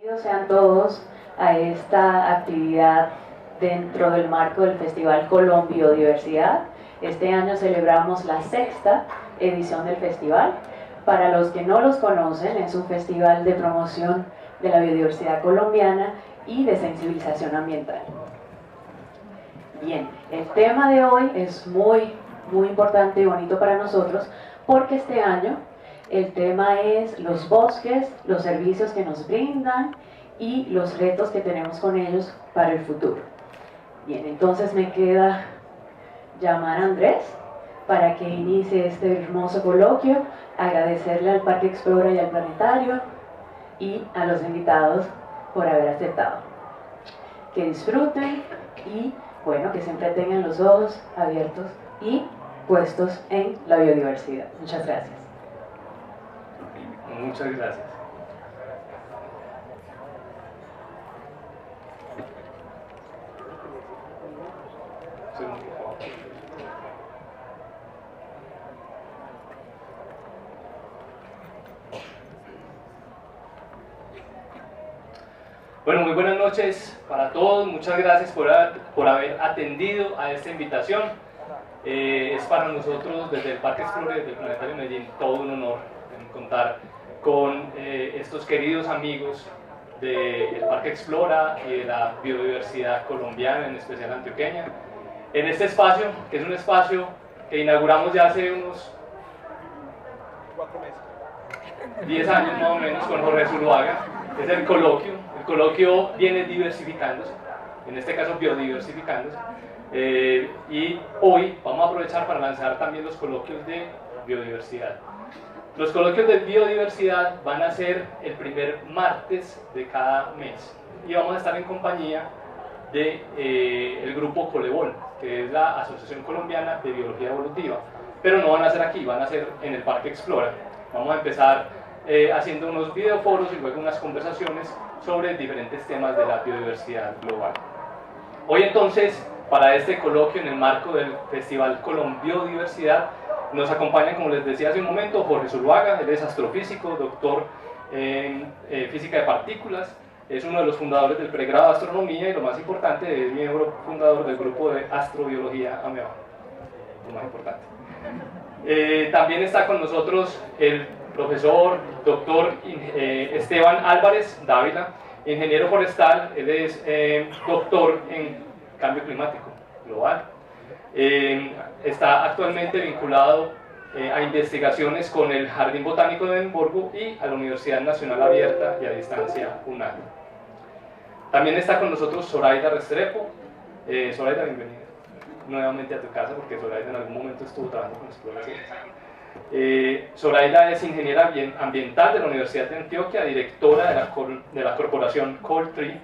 Bienvenidos sean todos a esta actividad dentro del marco del Festival Colom Biodiversidad. Este año celebramos la 6ª edición del festival. Para los que no los conocen, es un festival de promoción de la biodiversidad colombiana y de sensibilización ambiental. Bien, el tema de hoy es muy importante y bonito para nosotros porque este año el tema es los bosques, los servicios que nos brindan y los retos que tenemos con ellos para el futuro. Bien, entonces me queda llamar a Andrés para que inicie este hermoso coloquio, agradecerle al Parque Explora y al Planetario y a los invitados por haber aceptado. Que disfruten y bueno, que siempre tengan los ojos abiertos y puestos en la biodiversidad. Muchas gracias. Muchas gracias. Bueno, muy buenas noches para todos. Muchas gracias por haber atendido a esta invitación. Es para nosotros, desde el Parque Explora y desde el Planetario Medellín, todo un honor contar con estos queridos amigos del Parque Explora y de la biodiversidad colombiana, en especial antioqueña, en este espacio, que es un espacio que inauguramos ya hace unos 10 años más o menos con Jorge Zuluaga. Es el coloquio. El coloquio viene diversificándose, en este caso biodiversificándose, y hoy vamos a aprovechar para lanzar también los coloquios de biodiversidad. Los coloquios de biodiversidad van a ser el primer martes de cada mes y vamos a estar en compañía del grupo Colebol, que es la Asociación Colombiana de Biología Evolutiva, pero no van a ser aquí, van a ser en el Parque Explora. Vamos a empezar haciendo unos videoforos y luego unas conversaciones sobre diferentes temas de la biodiversidad global. Hoy entonces, para este coloquio en el marco del Festival Colom Biodiversidad, nos acompaña, como les decía hace un momento, Jorge Zuluaga. Él es astrofísico, doctor en física de partículas, es uno de los fundadores del pregrado de astronomía y lo más importante, es miembro fundador del grupo de astrobiología AMEBA, lo más importante. También está con nosotros el profesor, doctor Esteban Álvarez Dávila, ingeniero forestal. Él es doctor en cambio climático global. Está actualmente vinculado a investigaciones con el Jardín Botánico de Edimburgo y a la Universidad Nacional Abierta y a Distancia UNAM. También está con nosotros Zoraida Restrepo. Zoraida, bienvenida nuevamente a tu casa, porque Zoraida en algún momento estuvo trabajando con exploraciones. Zoraida es ingeniera ambiental de la Universidad de Antioquia, directora de la corporación Coltree,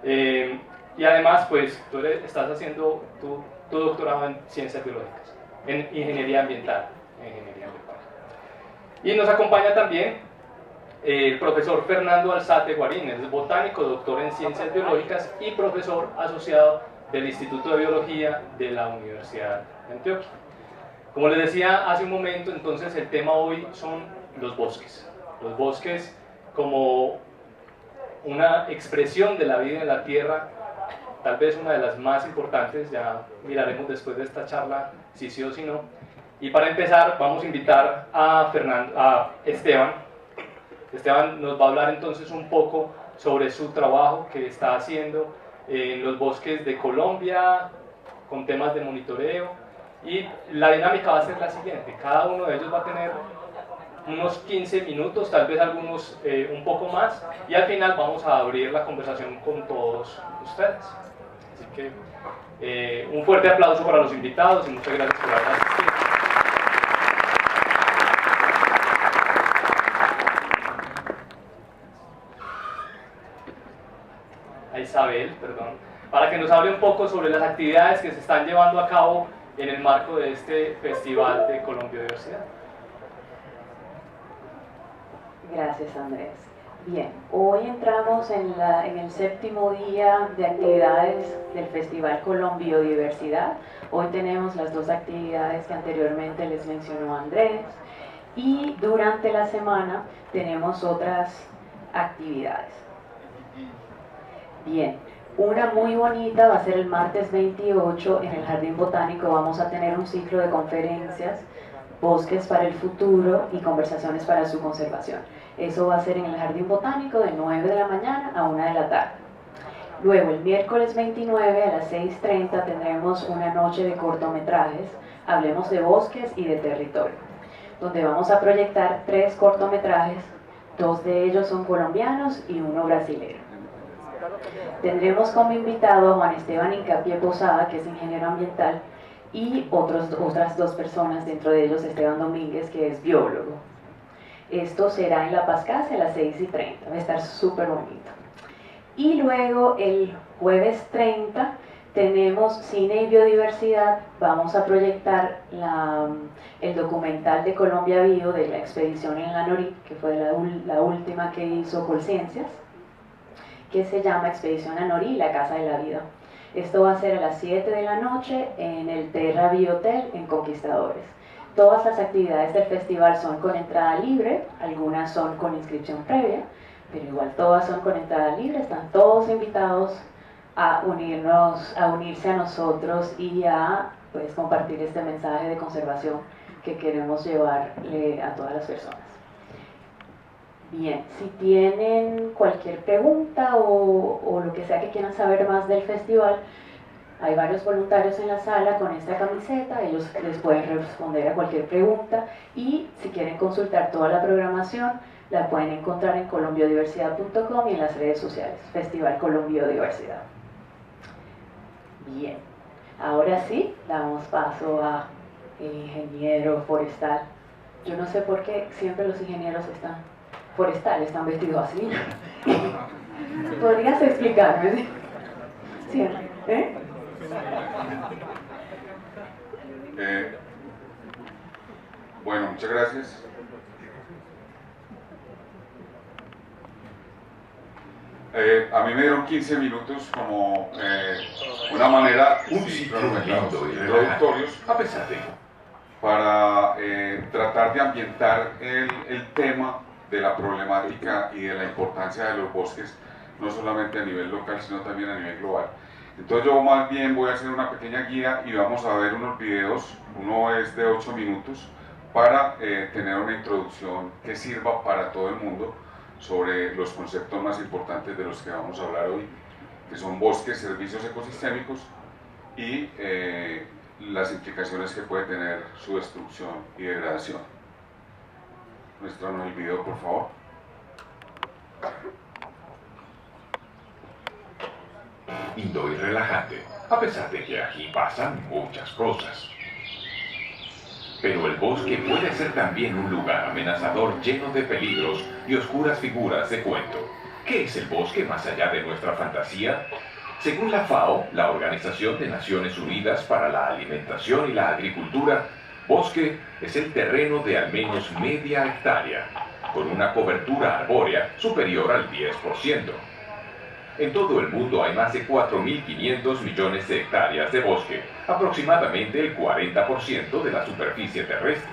y además pues tú estás haciendo tu doctorado en ciencias biológicas, en ingeniería ambiental, Y nos acompaña también el profesor Fernando Alzate Guarín. Él es botánico, doctor en ciencias biológicas y profesor asociado del Instituto de Biología de la Universidad de Antioquia. Como les decía hace un momento, entonces el tema hoy son los bosques. Los bosques como una expresión de la vida en la tierra, tal vez una de las más importantes. Ya miraremos después de esta charla si sí o si no. Y para empezar vamos a invitar a Esteban. Esteban nos va a hablar entonces un poco sobre su trabajo que está haciendo en los bosques de Colombia con temas de monitoreo, y la dinámica va a ser la siguiente: cada uno de ellos va a tener unos 15 minutos, tal vez algunos un poco más, y al final vamos a abrir la conversación con todos ustedes. Así que un fuerte aplauso para los invitados y muchas gracias por haber asistido. A Isabel, perdón, para que nos hable un poco sobre las actividades que se están llevando a cabo en el marco de este Festival de Colom Biodiversidad. Gracias, Andrés. Bien, hoy entramos en el 7º día de actividades del Festival Colom Biodiversidad. Hoy tenemos las 2 actividades que anteriormente les mencionó Andrés, y durante la semana tenemos otras actividades. Bien, una muy bonita va a ser el martes 28 en el Jardín Botánico. Vamos a tener un ciclo de conferencias, bosques para el futuro y conversaciones para su conservación. Eso va a ser en el Jardín Botánico de 9 de la mañana a 1 de la tarde. Luego, el miércoles 29 a las 6:30 tendremos una noche de cortometrajes, hablemos de bosques y de territorio, donde vamos a proyectar 3 cortometrajes, 2 de ellos son colombianos y 1 brasileño. Tendremos como invitado a Juan Esteban Hincapié Posada, que es ingeniero ambiental, y otras 2 personas, dentro de ellos Esteban Domínguez, que es biólogo. Esto será en La Paz Casa a las 6:30, va a estar súper bonito. Y luego el jueves 30 tenemos Cine y Biodiversidad. Vamos a proyectar el documental de Colombia Bio de la expedición en la Noric, que fue la última que hizo Colciencias, que se llama Expedición a Noric, la Casa de la Vida. Esto va a ser a las 7 de la noche en el Terra Biohotel en Conquistadores. Todas las actividades del festival son con entrada libre, algunas son con inscripción previa, pero igual todas son con entrada libre. Están todos invitados a unirse a nosotros y a pues, compartir este mensaje de conservación que queremos llevarle a todas las personas. Bien, si tienen cualquier pregunta o lo que sea que quieran saber más del festival, hay varios voluntarios en la sala con esta camiseta, ellos les pueden responder a cualquier pregunta, y si quieren consultar toda la programación la pueden encontrar en colombiodiversidad.com y en las redes sociales, Festival Colombiodiversidad. Bien, ahora sí, damos paso a el ingeniero forestal. Yo no sé por qué siempre los ingenieros forestales están vestidos así. ¿Podrías explicarme? Sí, ¿eh? Bueno, muchas gracias. A mí me dieron 15 minutos como una manera introductorios a pesar de para tratar de ambientar el tema de la problemática y de la importancia de los bosques, no solamente a nivel local, sino también a nivel global. Entonces yo más bien voy a hacer una pequeña guía y vamos a ver unos videos, uno es de 8 minutos, para tener una introducción que sirva para todo el mundo sobre los conceptos más importantes de los que vamos a hablar hoy, que son bosques, servicios ecosistémicos y las implicaciones que puede tener su destrucción y degradación. Muéstranos el video, por favor. Lindo y relajante, a pesar de que aquí pasan muchas cosas. Pero el bosque puede ser también un lugar amenazador lleno de peligros y oscuras figuras de cuento. ¿Qué es el bosque más allá de nuestra fantasía? Según la FAO, la Organización de Naciones Unidas para la Alimentación y la Agricultura, bosque es el terreno de al menos media hectárea, con una cobertura arbórea superior al 10%. En todo el mundo hay más de 4.500 millones de hectáreas de bosque, aproximadamente el 40% de la superficie terrestre.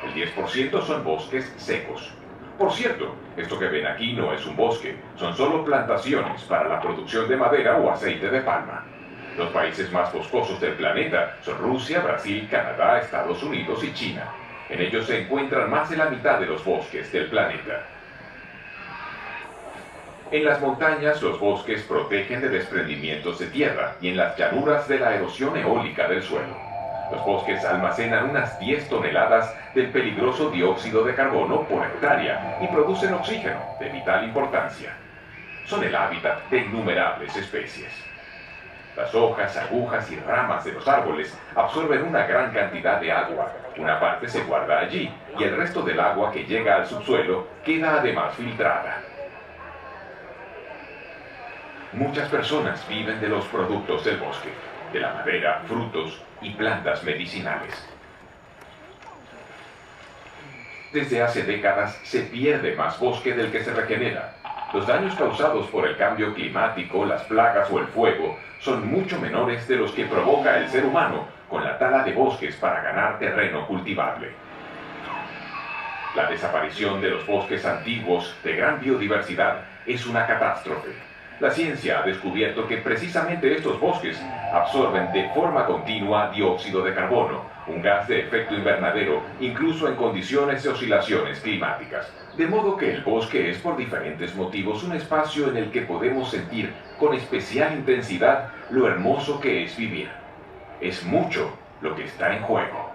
El 10% son bosques secos. Por cierto, esto que ven aquí no es un bosque, son solo plantaciones para la producción de madera o aceite de palma. Los países más boscosos del planeta son Rusia, Brasil, Canadá, Estados Unidos y China. En ellos se encuentran más de la mitad de los bosques del planeta. En las montañas los bosques protegen de desprendimientos de tierra y en las llanuras de la erosión eólica del suelo. Los bosques almacenan unas 10 toneladas del peligroso dióxido de carbono por hectárea y producen oxígeno de vital importancia. Son el hábitat de innumerables especies. Las hojas, agujas y ramas de los árboles absorben una gran cantidad de agua. Una parte se guarda allí y el resto del agua que llega al subsuelo queda además filtrada. Muchas personas viven de los productos del bosque, de la madera, frutos y plantas medicinales. Desde hace décadas se pierde más bosque del que se regenera. Los daños causados por el cambio climático, las plagas o el fuego son mucho menores de los que provoca el ser humano con la tala de bosques para ganar terreno cultivable. La desaparición de los bosques antiguos de gran biodiversidad es una catástrofe. La ciencia ha descubierto que precisamente estos bosques absorben de forma continua dióxido de carbono, un gas de efecto invernadero, incluso en condiciones de oscilaciones climáticas. De modo que el bosque es por diferentes motivos un espacio en el que podemos sentir con especial intensidad lo hermoso que es vivir. Es mucho lo que está en juego.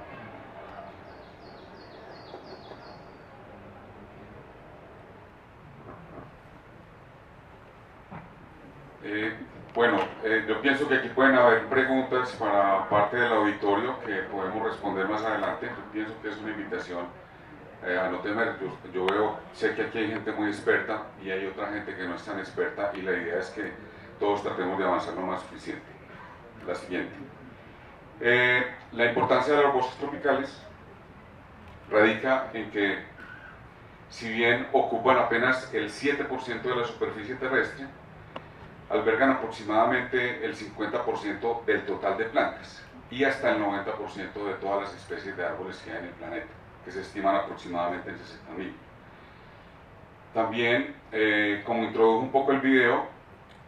Yo pienso que aquí pueden haber preguntas para parte del auditorio que podemos responder más adelante. Yo pienso que es una invitación a no temer. Sé que aquí hay gente muy experta y hay otra gente que no es tan experta, y la idea es que todos tratemos de avanzar lo más suficiente. La siguiente. La importancia de los bosques tropicales radica en que, si bien ocupan apenas el 7% de la superficie terrestre, albergan aproximadamente el 50% del total de plantas y hasta el 90% de todas las especies de árboles que hay en el planeta, que se estiman aproximadamente en 60.000. También, como introdujo un poco el video,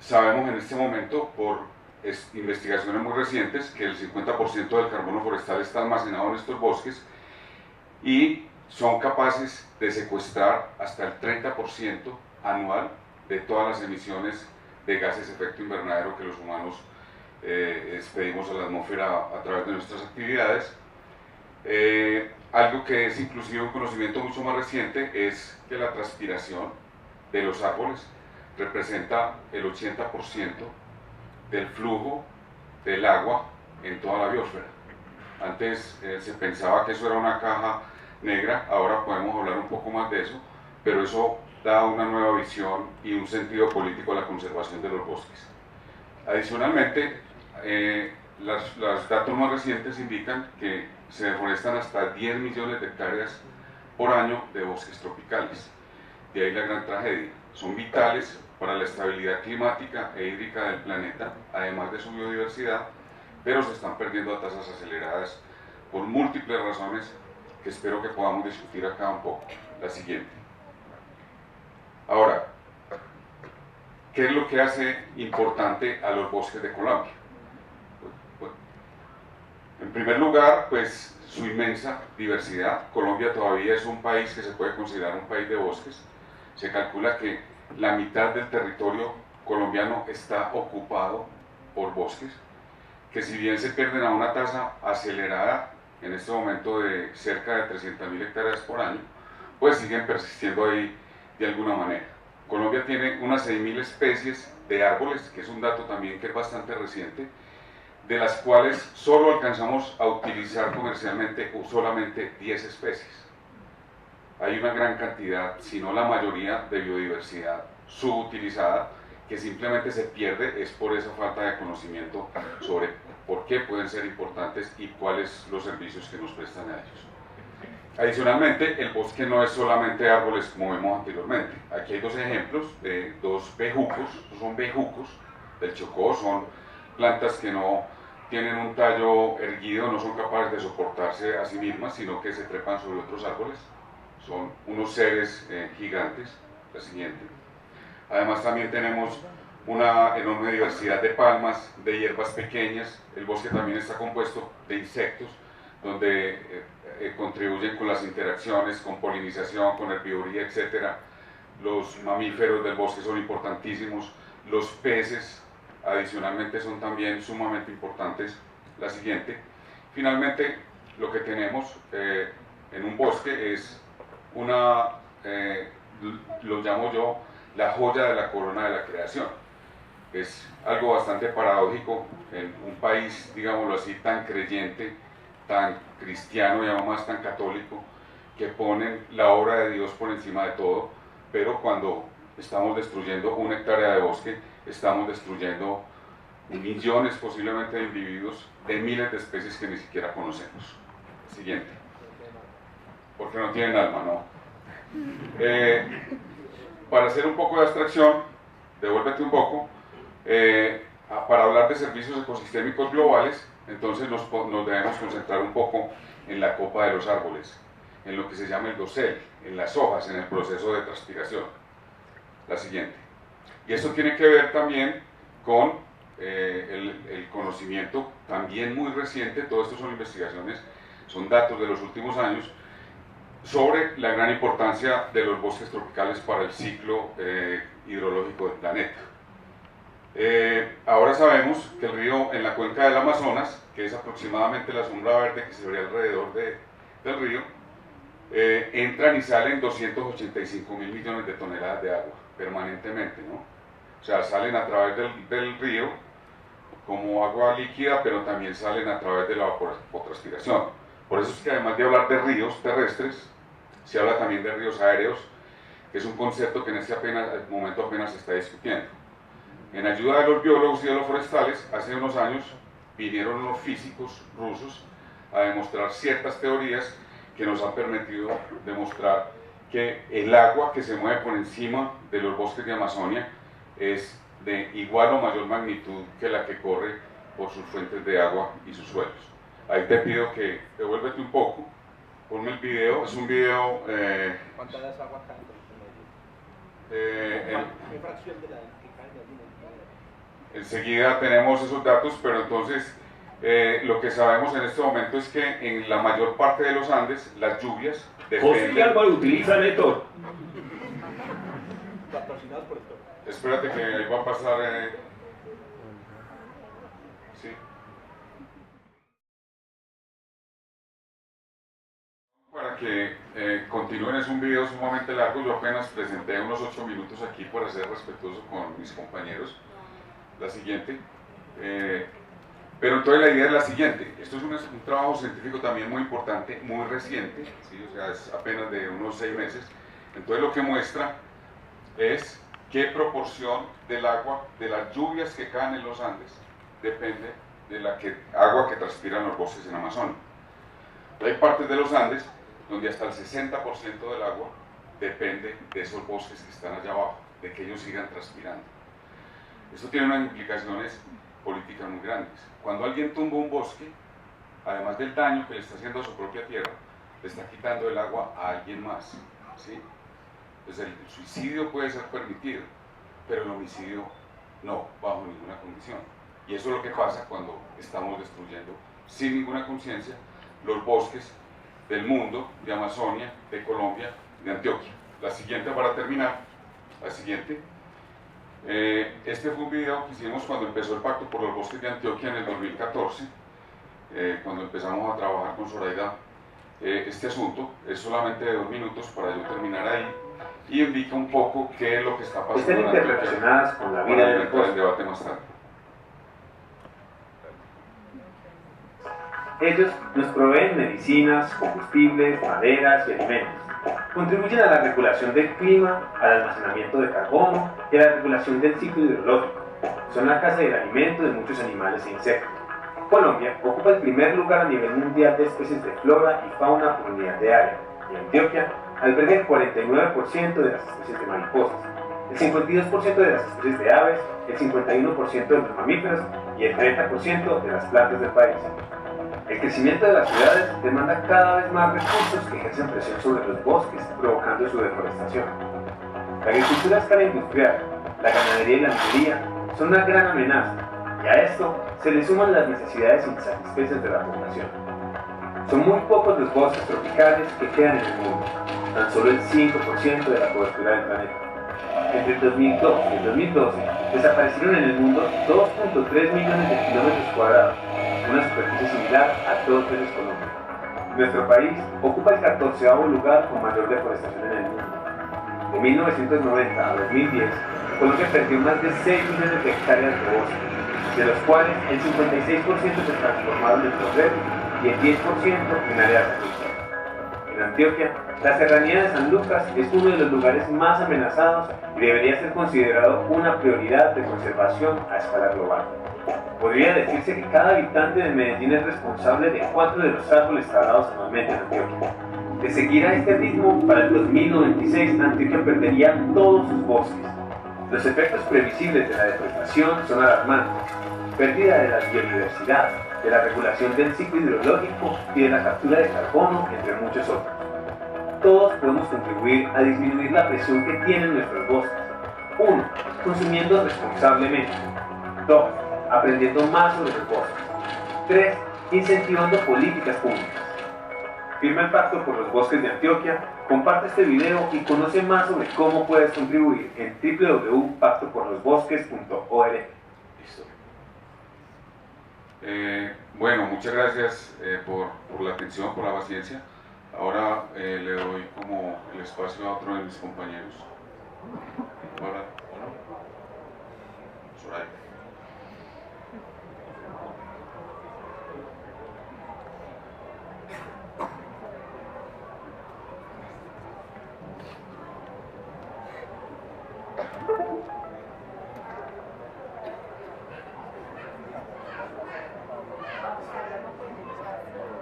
sabemos en este momento por investigaciones muy recientes que el 50% del carbono forestal está almacenado en estos bosques y son capaces de secuestrar hasta el 30% anual de todas las emisiones de gases de efecto invernadero que los humanos expedimos a la atmósfera a través de nuestras actividades. Algo que es inclusive un conocimiento mucho más reciente es que la transpiración de los árboles representa el 80% del flujo del agua en toda la biosfera. Antes se pensaba que eso era una caja negra, ahora podemos hablar un poco más de eso, pero eso da una nueva visión y un sentido político a la conservación de los bosques. Adicionalmente, los datos más recientes indican que se deforestan hasta 10 millones de hectáreas por año de bosques tropicales. De ahí la gran tragedia. Son vitales para la estabilidad climática e hídrica del planeta, además de su biodiversidad, pero se están perdiendo a tasas aceleradas por múltiples razones que espero que podamos discutir acá un poco. La siguiente. Ahora, ¿qué es lo que hace importante a los bosques de Colombia? En primer lugar, pues su inmensa diversidad. Colombia todavía es un país que se puede considerar un país de bosques. Se calcula que la mitad del territorio colombiano está ocupado por bosques, que si bien se pierden a una tasa acelerada en este momento de cerca de 300.000 hectáreas por año, pues siguen persistiendo ahí de alguna manera. Colombia tiene unas 6.000 especies de árboles, que es un dato también que es bastante reciente, de las cuales solo alcanzamos a utilizar comercialmente solamente 10 especies. Hay una gran cantidad, si no la mayoría, de biodiversidad subutilizada que simplemente se pierde, es por esa falta de conocimiento sobre por qué pueden ser importantes y cuáles los servicios que nos prestan a ellos. Adicionalmente, el bosque no es solamente árboles como vemos anteriormente. Aquí hay dos ejemplos de dos bejucos. Estos son bejucos del Chocó, son plantas que no tienen un tallo erguido, no son capaces de soportarse a sí mismas, sino que se trepan sobre otros árboles. Son unos seres gigantes. La siguiente. Además también tenemos una enorme diversidad de palmas, de hierbas pequeñas. El bosque también está compuesto de insectos, donde contribuyen con las interacciones, con polinización, con herbivoría, etc. Los mamíferos del bosque son importantísimos. Los peces, adicionalmente, son también sumamente importantes. La siguiente. Finalmente, lo que tenemos en un bosque es lo llamo yo, la joya de la corona de la creación. Es algo bastante paradójico en un país, digámoslo así, tan creyente, tan cristiano y además tan católico, que ponen la obra de Dios por encima de todo, pero cuando estamos destruyendo una hectárea de bosque, estamos destruyendo millones posiblemente de individuos, de miles de especies que ni siquiera conocemos. Siguiente. Porque no tienen alma, ¿no? Para hacer un poco de abstracción, devuélvete un poco, para hablar de servicios ecosistémicos globales, entonces nos debemos concentrar un poco en la copa de los árboles, en lo que se llama el dosel, en las hojas, en el proceso de transpiración. La siguiente. Y esto tiene que ver también con el conocimiento también muy reciente, todo esto son investigaciones, son datos de los últimos años, sobre la gran importancia de los bosques tropicales para el ciclo hidrológico del planeta. Ahora sabemos que el río en la cuenca del Amazonas, que es aproximadamente la sombra verde que se ve alrededor del río, entran y salen 285.000 millones de toneladas de agua permanentemente, ¿no? O sea, salen a través del río como agua líquida, pero también salen a través de la evapotranspiración. Por eso es que además de hablar de ríos terrestres, se habla también de ríos aéreos, que es un concepto que en este momento apenas se está discutiendo. En ayuda de los biólogos y de los forestales, hace unos años vinieron unos físicos rusos a demostrar ciertas teorías que nos han permitido demostrar que el agua que se mueve por encima de los bosques de Amazonia es de igual o mayor magnitud que la que corre por sus fuentes de agua y sus suelos. Ahí te pido que devuélvete un poco, ponme el video, es un video... ¿Cuántas aguas caen ¿Qué fracción de la que cae de allí? Enseguida tenemos esos datos, pero entonces lo que sabemos en este momento es que en la mayor parte de los Andes las lluvias José y Álvaro utilizan Héctor. Patrocinados por Héctor. Espérate que ahí va a pasar... Sí. Para que continúen, es un video sumamente largo, yo apenas presenté unos 8 minutos aquí para ser respetuoso con mis compañeros. La siguiente. Pero entonces la idea es la siguiente, esto es un trabajo científico también muy importante, muy reciente, ¿sí? O sea, es apenas de unos 6 meses. Entonces lo que muestra es qué proporción del agua, de las lluvias que caen en los Andes, depende de la agua que transpiran los bosques en Amazonia. Hay partes de los Andes donde hasta el 60% del agua depende de esos bosques que están allá abajo, de que ellos sigan transpirando. Esto tiene unas implicaciones políticas muy grandes. Cuando alguien tumba un bosque, además del daño que le está haciendo a su propia tierra, le está quitando el agua a alguien más, ¿sí? Entonces el suicidio puede ser permitido, pero el homicidio no, bajo ninguna condición. Y eso es lo que pasa cuando estamos destruyendo, sin ninguna conciencia, los bosques del mundo, de Amazonia, de Colombia, de Antioquia. La siguiente para terminar, la siguiente. Este fue un video que hicimos cuando empezó el Pacto por los Bosques de Antioquia en el 2014, cuando empezamos a trabajar con Zoraida este asunto. Es solamente de 2 minutos para yo terminar ahí, y indica un poco qué es lo que está pasando. Están interrelacionadas con la vida del bosque. El debate más tarde. Ellos nos proveen medicinas, combustibles, maderas y alimentos. Contribuyen a la regulación del clima, al almacenamiento de carbono y a la regulación del ciclo hidrológico. Son la casa del alimento de muchos animales e insectos. Colombia ocupa el primer lugar a nivel mundial de especies de flora y fauna por unidad de área, y Antioquia alberga el 49% de las especies de mariposas, el 52% de las especies de aves, el 51% de los mamíferos y el 30% de las plantas del país. El crecimiento de las ciudades demanda cada vez más recursos que ejercen presión sobre los bosques, provocando su deforestación. La agricultura a escala industrial, la ganadería y la minería son una gran amenaza, y a esto se le suman las necesidades insatisfechas de la población. Son muy pocos los bosques tropicales que quedan en el mundo, tan solo el 5% de la cobertura del planeta. Entre el 2002 y el 2012 desaparecieron en el mundo 2.3 millones de kilómetros cuadrados, una superficie similar a 2 veces Colombia. Nuestro país ocupa el 14º lugar con mayor deforestación en el mundo. De 1990 a 2010, Colombia perdió más de 6 millones de hectáreas de bosque, de los cuales el 56% se transformaron en terrenos y el 10% en áreas agrícolas. En Antioquia, la serranía de San Lucas es uno de los lugares más amenazados y debería ser considerado una prioridad de conservación a escala global. Podría decirse que cada habitante de Medellín es responsable de 4 de los árboles talados anualmente en Antioquia. De seguir a este ritmo, para el 2096 Antioquia perdería todos sus bosques. Los efectos previsibles de la deforestación son alarmantes: pérdida de la biodiversidad, de la regulación del ciclo hidrológico y de la captura de carbono, entre muchos otros. Todos podemos contribuir a disminuir la presión que tienen nuestros bosques. 1. Consumiendo responsablemente. 2. Aprendiendo más sobre los bosques. 3. Incentivando políticas públicas. Firma el Pacto por los Bosques de Antioquia, comparte este video y conoce más sobre cómo puedes contribuir en www.pactoporlosbosques.org. Listo. Bueno, muchas gracias por la atención, por la paciencia. Ahora le doy como el espacio a otro de mis compañeros. Hola, hola. Soraya.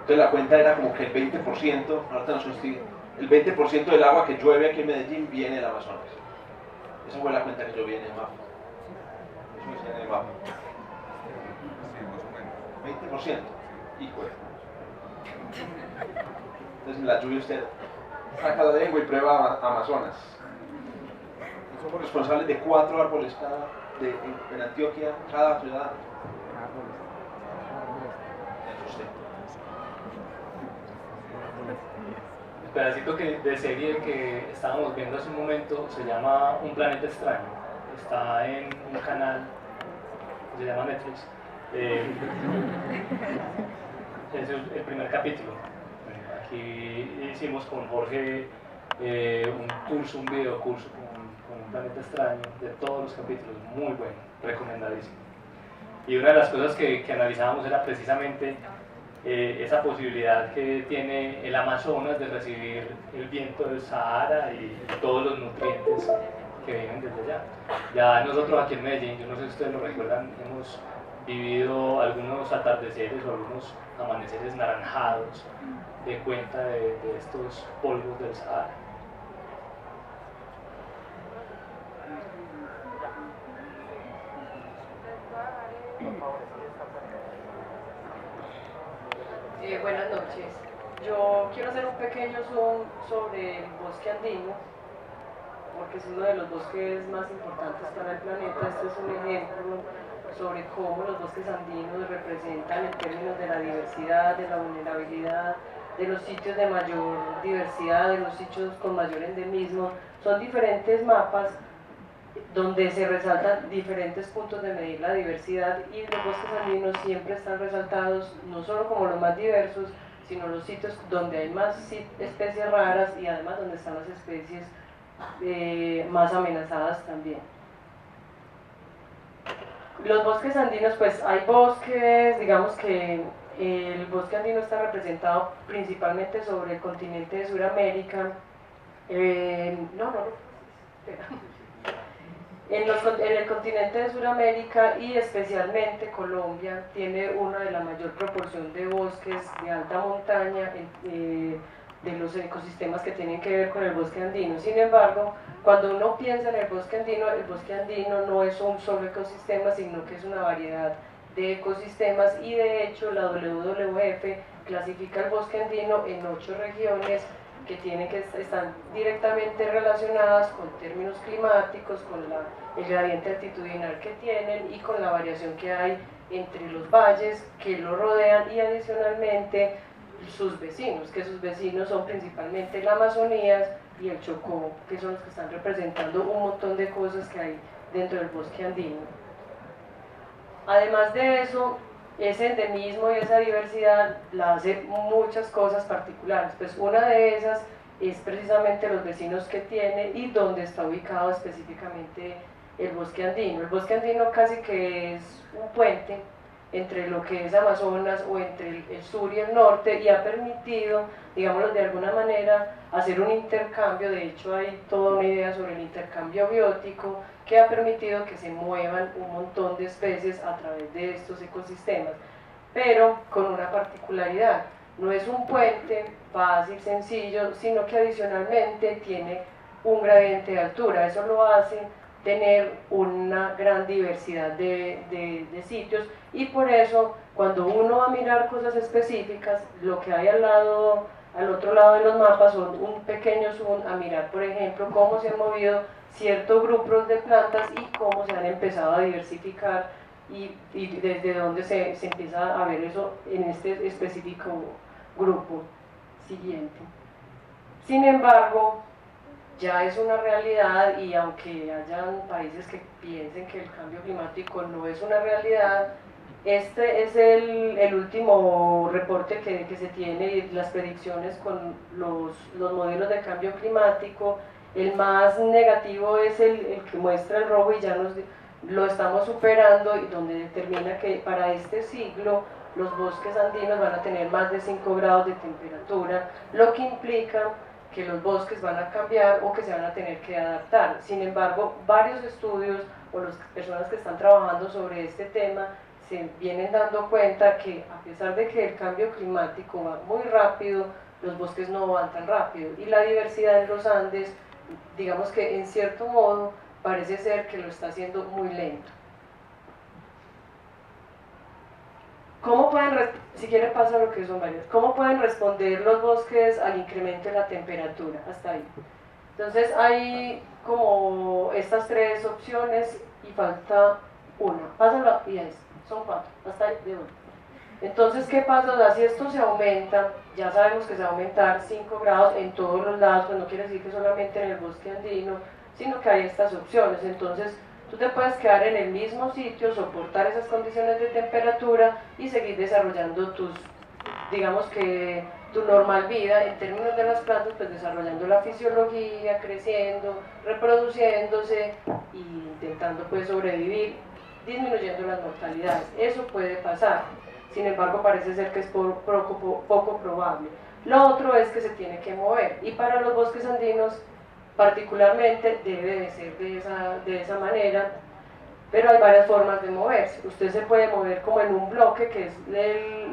Entonces la cuenta era como que el 20%, ahorita no sé, el 20% del agua que llueve aquí en Medellín viene del Amazonas. Esa fue la cuenta que yo vi en el mapa. Eso decía en el mapa. Sí, más o menos. 20%. Hijo de... Entonces la lluvia usted saca la lengua y prueba Amazonas. Somos responsables de 4 árboles en Antioquia, cada ciudadano. Eso usted. El pedacito de serie que estábamos viendo hace un momento se llama Un planeta extraño. Está en un canal que se llama Netflix. Es el primer capítulo. Aquí hicimos con Jorge un video curso con Un planeta extraño de todos los capítulos. Muy bueno, recomendadísimo. Y una de las cosas que analizábamos era precisamente esa posibilidad que tiene el Amazonas de recibir el viento del Sahara y todos los nutrientes que vienen desde allá. Ya nosotros aquí en Medellín, yo no sé si ustedes lo recuerdan, hemos vivido algunos atardeceres o algunos amaneceres naranjados de cuenta de estos polvos del Sahara. Buenas noches. Yo quiero hacer un pequeño zoom sobre el bosque andino, porque es uno de los bosques más importantes para el planeta. Este es un ejemplo sobre cómo los bosques andinos representan en términos de la diversidad, de la vulnerabilidad, de los sitios de mayor diversidad, de los sitios con mayor endemismo. Son diferentes mapas donde se resaltan diferentes puntos de medir la diversidad, y los bosques andinos siempre están resaltados no solo como los más diversos, sino los sitios donde hay más especies raras y además donde están las especies más amenazadas también. Los bosques andinos, pues hay bosques, digamos que el bosque andino está representado principalmente sobre el continente de Sudamérica. En el continente de Sudamérica y especialmente Colombia tiene una de la mayor proporción de bosques de alta montaña de los ecosistemas que tienen que ver con el bosque andino. Sin embargo, cuando uno piensa en el bosque andino no es un solo ecosistema, sino que es una variedad de ecosistemas, y de hecho la WWF clasifica el bosque andino en 8 regiones que están directamente relacionadas con términos climáticos, con el gradiente altitudinal que tienen y con la variación que hay entre los valles que lo rodean y adicionalmente sus vecinos, que sus vecinos son principalmente la Amazonía y el Chocó, que son los que están representando un montón de cosas que hay dentro del bosque andino. Además de eso, ese endemismo y esa diversidad la hace muchas cosas particulares. Pues una de esas es precisamente los vecinos que tiene y dónde está ubicado específicamente el bosque andino. El bosque andino casi que es un puente entre lo que es Amazonas o entre el sur y el norte, y ha permitido, digámoslo de alguna manera, hacer un intercambio. De hecho hay toda una idea sobre el intercambio biótico que ha permitido que se muevan un montón de especies a través de estos ecosistemas, pero con una particularidad: no es un puente fácil, sencillo, sino que adicionalmente tiene un gradiente de altura. Eso lo hace tener una gran diversidad de sitios, y por eso cuando uno va a mirar cosas específicas, lo que hay al otro lado de los mapas son un pequeño zoom a mirar, por ejemplo, cómo se han movido ciertos grupos de plantas y cómo se han empezado a diversificar y desde dónde se empieza a ver eso en este específico grupo. Siguiente. Sin embargo, ya es una realidad, y aunque hayan países que piensen que el cambio climático no es una realidad, este es el último reporte que se tiene, y las predicciones con los modelos de cambio climático. El más negativo es el que muestra el rojo, y ya lo estamos superando, y donde determina que para este siglo los bosques andinos van a tener más de 5 grados de temperatura, lo que implica que los bosques van a cambiar o que se van a tener que adaptar. Sin embargo, varios estudios o las personas que están trabajando sobre este tema se vienen dando cuenta que, a pesar de que el cambio climático va muy rápido, los bosques no van tan rápido, y la diversidad en los Andes, digamos que en cierto modo parece ser que lo está haciendo muy lento. ¿Cómo pueden, si quieren paso a lo que son varios, cómo pueden responder los bosques al incremento de la temperatura? Hasta ahí. Entonces hay como estas 3 opciones y falta una. Pásalo y es, son 4, hasta ahí de una. Entonces, ¿qué pasa? Si esto se aumenta, ya sabemos que se va a aumentar 5 grados en todos los lados, pues no quiere decir que solamente en el bosque andino, sino que hay estas opciones. Entonces, tú te puedes quedar en el mismo sitio, soportar esas condiciones de temperatura y seguir desarrollando digamos que tu normal vida en términos de las plantas, pues desarrollando la fisiología, creciendo, reproduciéndose e intentando pues sobrevivir, disminuyendo las mortalidades. Eso puede pasar, sin embargo parece ser que es poco probable. Lo otro es que se tiene que mover, y para los bosques andinos particularmente debe de ser de esa manera, pero hay varias formas de moverse. Usted se puede mover como en un bloque, que es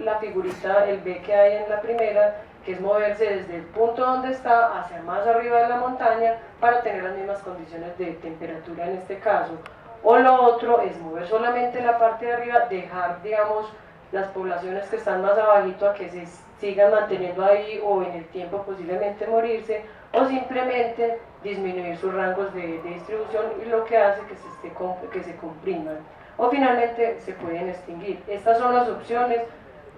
la figurita, el B que hay en la primera, que es moverse desde el punto donde está hacia más arriba de la montaña para tener las mismas condiciones de temperatura en este caso. O lo otro es mover solamente la parte de arriba, dejar, digamos, las poblaciones que están más abajito a que se sigan manteniendo ahí o en el tiempo posiblemente morirse, o simplemente disminuir sus rangos de distribución, y lo que hace que se compriman, o finalmente se pueden extinguir. Estas son las opciones.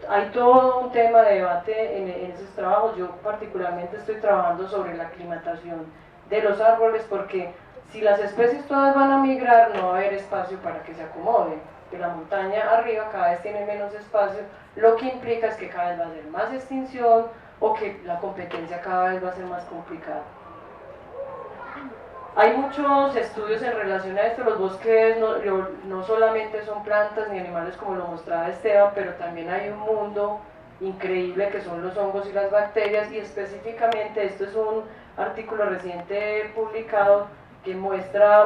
Hay todo un tema de debate en esos trabajos. Yo particularmente estoy trabajando sobre la aclimatación de los árboles, porque si las especies todas van a migrar, no va a haber espacio para que se acomoden. Que la montaña arriba cada vez tiene menos espacio, lo que implica es que cada vez va a haber más extinción, o que la competencia cada vez va a ser más complicada. Hay muchos estudios en relación a esto. Los bosques no solamente son plantas ni animales como lo mostraba Esteban, pero también hay un mundo increíble que son los hongos y las bacterias, y específicamente esto es un artículo reciente publicado que muestra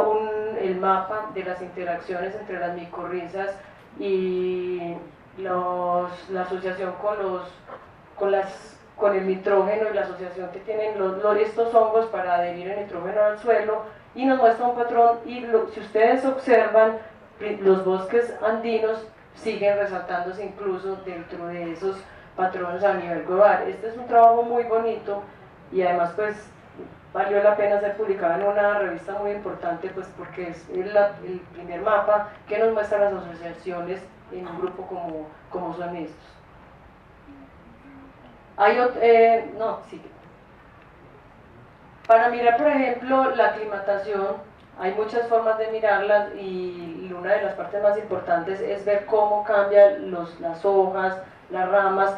el mapa de las interacciones entre las micorrizas y la asociación con el nitrógeno, y la asociación que tienen estos hongos para adherir el nitrógeno al suelo, y nos muestra un patrón. Y si ustedes observan, los bosques andinos siguen resaltándose incluso dentro de esos patrones a nivel global. Este es un trabajo muy bonito, y además pues valió la pena ser publicado en una revista muy importante, pues porque es el primer mapa que nos muestra las asociaciones en un grupo como son estos. Para mirar, por ejemplo, la aclimatación, hay muchas formas de mirarla, y una de las partes más importantes es ver cómo cambian las hojas, las ramas.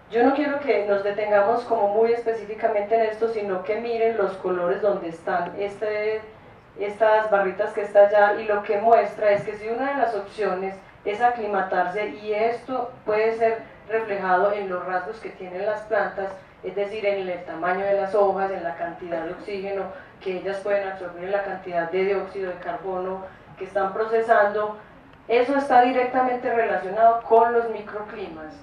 Yo no quiero que nos detengamos como muy específicamente en esto, sino que miren los colores donde están estas barritas que está allá, y lo que muestra es que si una de las opciones es aclimatarse, y esto puede ser reflejado en los rasgos que tienen las plantas, es decir, en el tamaño de las hojas, en la cantidad de oxígeno que ellas pueden absorber, en la cantidad de dióxido de carbono que están procesando. Eso está directamente relacionado con los microclimas.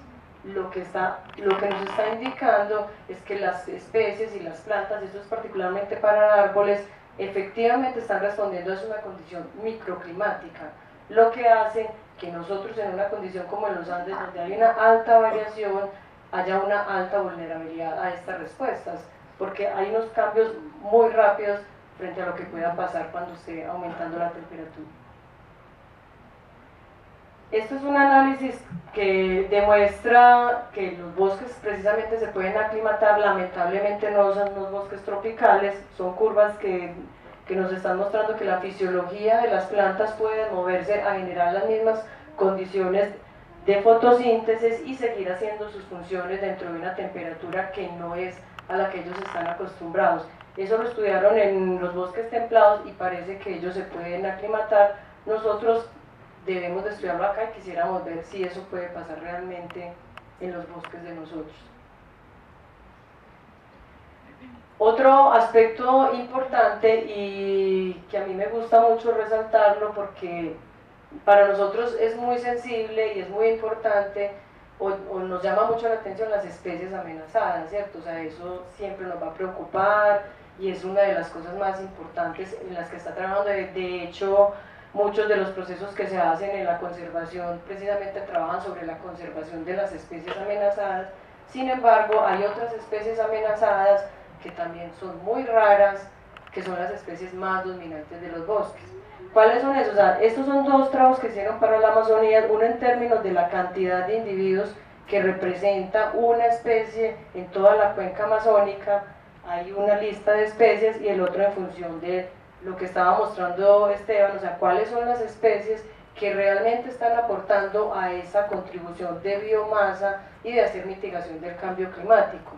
Lo que nos está indicando es que las especies y las plantas, esto es particularmente para árboles, efectivamente están respondiendo a una condición microclimática, lo que hace que nosotros en una condición como en los Andes, donde hay una alta variación, haya una alta vulnerabilidad a estas respuestas, porque hay unos cambios muy rápidos frente a lo que pueda pasar cuando esté aumentando la temperatura. Esto es un análisis que demuestra que los bosques precisamente se pueden aclimatar. Lamentablemente no son los bosques tropicales, son curvas que nos están mostrando que la fisiología de las plantas puede moverse a generar las mismas condiciones de fotosíntesis y seguir haciendo sus funciones dentro de una temperatura que no es a la que ellos están acostumbrados. Eso lo estudiaron en los bosques templados y parece que ellos se pueden aclimatar. Nosotros debemos de estudiarlo acá y quisiéramos ver si eso puede pasar realmente en los bosques de nosotros. Otro aspecto importante y que a mí me gusta mucho resaltarlo porque para nosotros es muy sensible y es muy importante o nos llama mucho la atención las especies amenazadas, ¿cierto? O sea, eso siempre nos va a preocupar y es una de las cosas más importantes en las que está trabajando. De hecho, muchos de los procesos que se hacen en la conservación precisamente trabajan sobre la conservación de las especies amenazadas. Sin embargo, hay otras especies amenazadas que también son muy raras, que son las especies más dominantes de los bosques. ¿Cuáles son esos? O sea, estos son dos trabajos que hicieron para la Amazonía, uno en términos de la cantidad de individuos que representa una especie en toda la cuenca amazónica, hay una lista de especies, y el otro en función de lo que estaba mostrando Esteban, o sea, cuáles son las especies que realmente están aportando a esa contribución de biomasa y de hacer mitigación del cambio climático.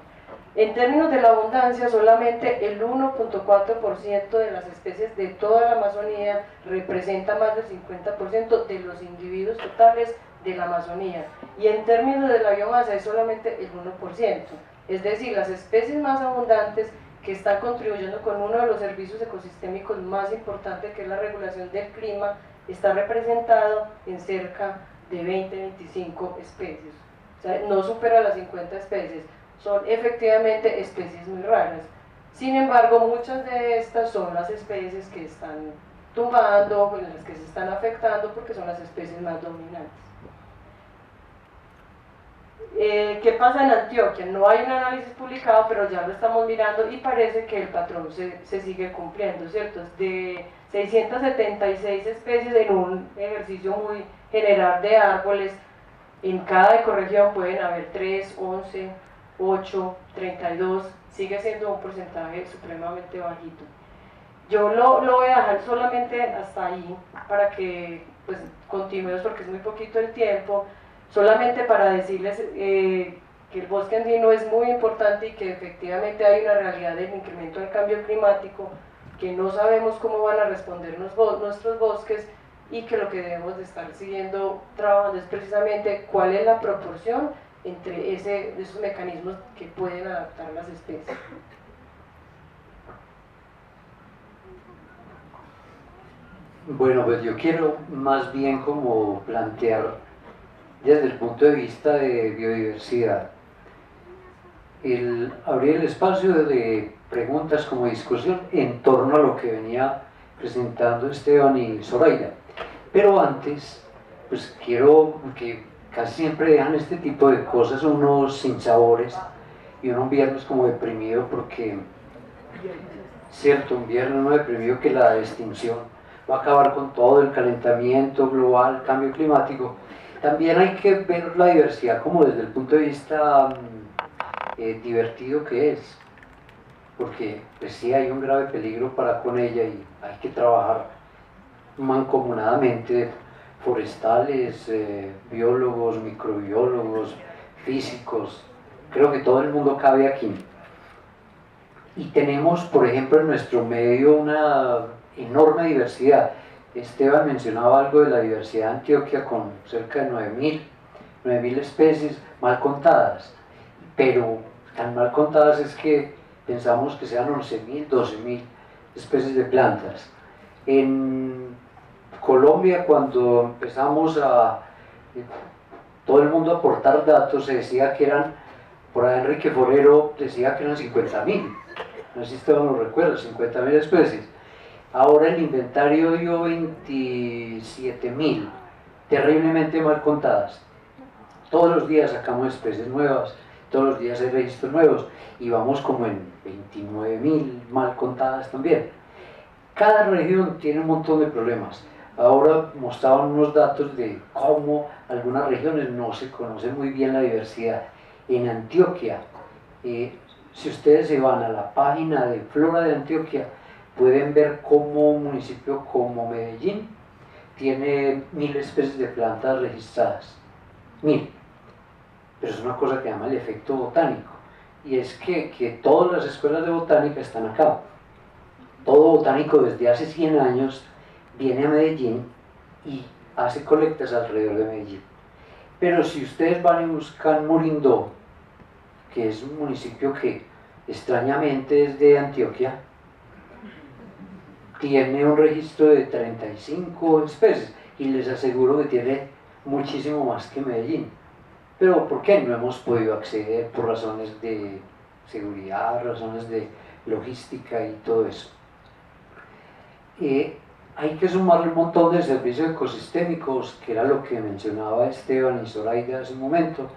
En términos de la abundancia, solamente el 1.4% de las especies de toda la Amazonía representa más del 50% de los individuos totales de la Amazonía. Y en términos de la biomasa es solamente el 1%. Es decir, las especies más abundantes que están contribuyendo con uno de los servicios ecosistémicos más importantes, que es la regulación del clima, está representado en cerca de 20-25 especies. O sea, no supera las 50 especies. Son efectivamente especies muy raras. Sin embargo, muchas de estas son las especies que están tumbando, en las que se están afectando, porque son las especies más dominantes. ¿Qué pasa en Antioquia? No hay un análisis publicado, pero ya lo estamos mirando y parece que el patrón se sigue cumpliendo, ¿cierto? De 676 especies en un ejercicio muy general de árboles, en cada ecorregión pueden haber 3, 11, 8, 32, sigue siendo un porcentaje supremamente bajito. Yo lo voy a dejar solamente hasta ahí para que pues, continuemos, porque es muy poquito el tiempo, solamente para decirles que el bosque andino es muy importante y que efectivamente hay una realidad del incremento del cambio climático, que no sabemos cómo van a responder nuestros bosques, y que lo que debemos de estar siguiendo trabajando es precisamente cuál es la proporción entre esos mecanismos que pueden adaptar las especies. Bueno, pues yo quiero más bien como plantear desde el punto de vista de biodiversidad, abrir el espacio de preguntas como discusión en torno a lo que venía presentando Esteban y Zoraida. Pero antes, pues quiero, porque casi siempre dejan este tipo de cosas unos sinsabores y uno un viernes como deprimido, porque, cierto, un viernes uno deprimido que la extinción va a acabar con todo, el calentamiento global, cambio climático. También hay que ver la diversidad como desde el punto de vista divertido que es, porque pues sí hay un grave peligro para con ella y hay que trabajar mancomunadamente, forestales, biólogos, microbiólogos, físicos, creo que todo el mundo cabe aquí. Y tenemos, por ejemplo, en nuestro medio una enorme diversidad. Esteban mencionaba algo de la diversidad de Antioquia con cerca de 9.000 especies mal contadas, pero tan mal contadas es que pensamos que sean 11.000, 12.000 especies de plantas. En Colombia, cuando empezamos todo el mundo a aportar datos, se decía que eran, por ahí Enrique Forero decía que eran 50.000, no sé si Esteban lo recuerda, 50.000 especies. Ahora el inventario dio 27.000, terriblemente mal contadas. Todos los días sacamos especies nuevas, todos los días hay registros nuevos, y vamos como en 29.000 mal contadas también. Cada región tiene un montón de problemas. Ahora mostraban unos datos de cómo algunas regiones no se conoce muy bien la diversidad. En Antioquia, si ustedes se van a la página de Flora de Antioquia, pueden ver cómo un municipio como Medellín tiene 1000 especies de plantas registradas. 1000. Pero es una cosa que llama el efecto botánico. Y es que todas las escuelas de botánica están acá. Todo botánico desde hace 100 años viene a Medellín y hace colectas alrededor de Medellín. Pero si ustedes van y buscan Murindó, que es un municipio que extrañamente es de Antioquia, tiene un registro de 35 especies y les aseguro que tiene muchísimo más que Medellín. Pero ¿por qué no hemos podido acceder? Por razones de seguridad, razones de logística y todo eso. Hay que sumarle un montón de servicios ecosistémicos, que era lo que mencionaba Esteban y Zoraida hace un momento,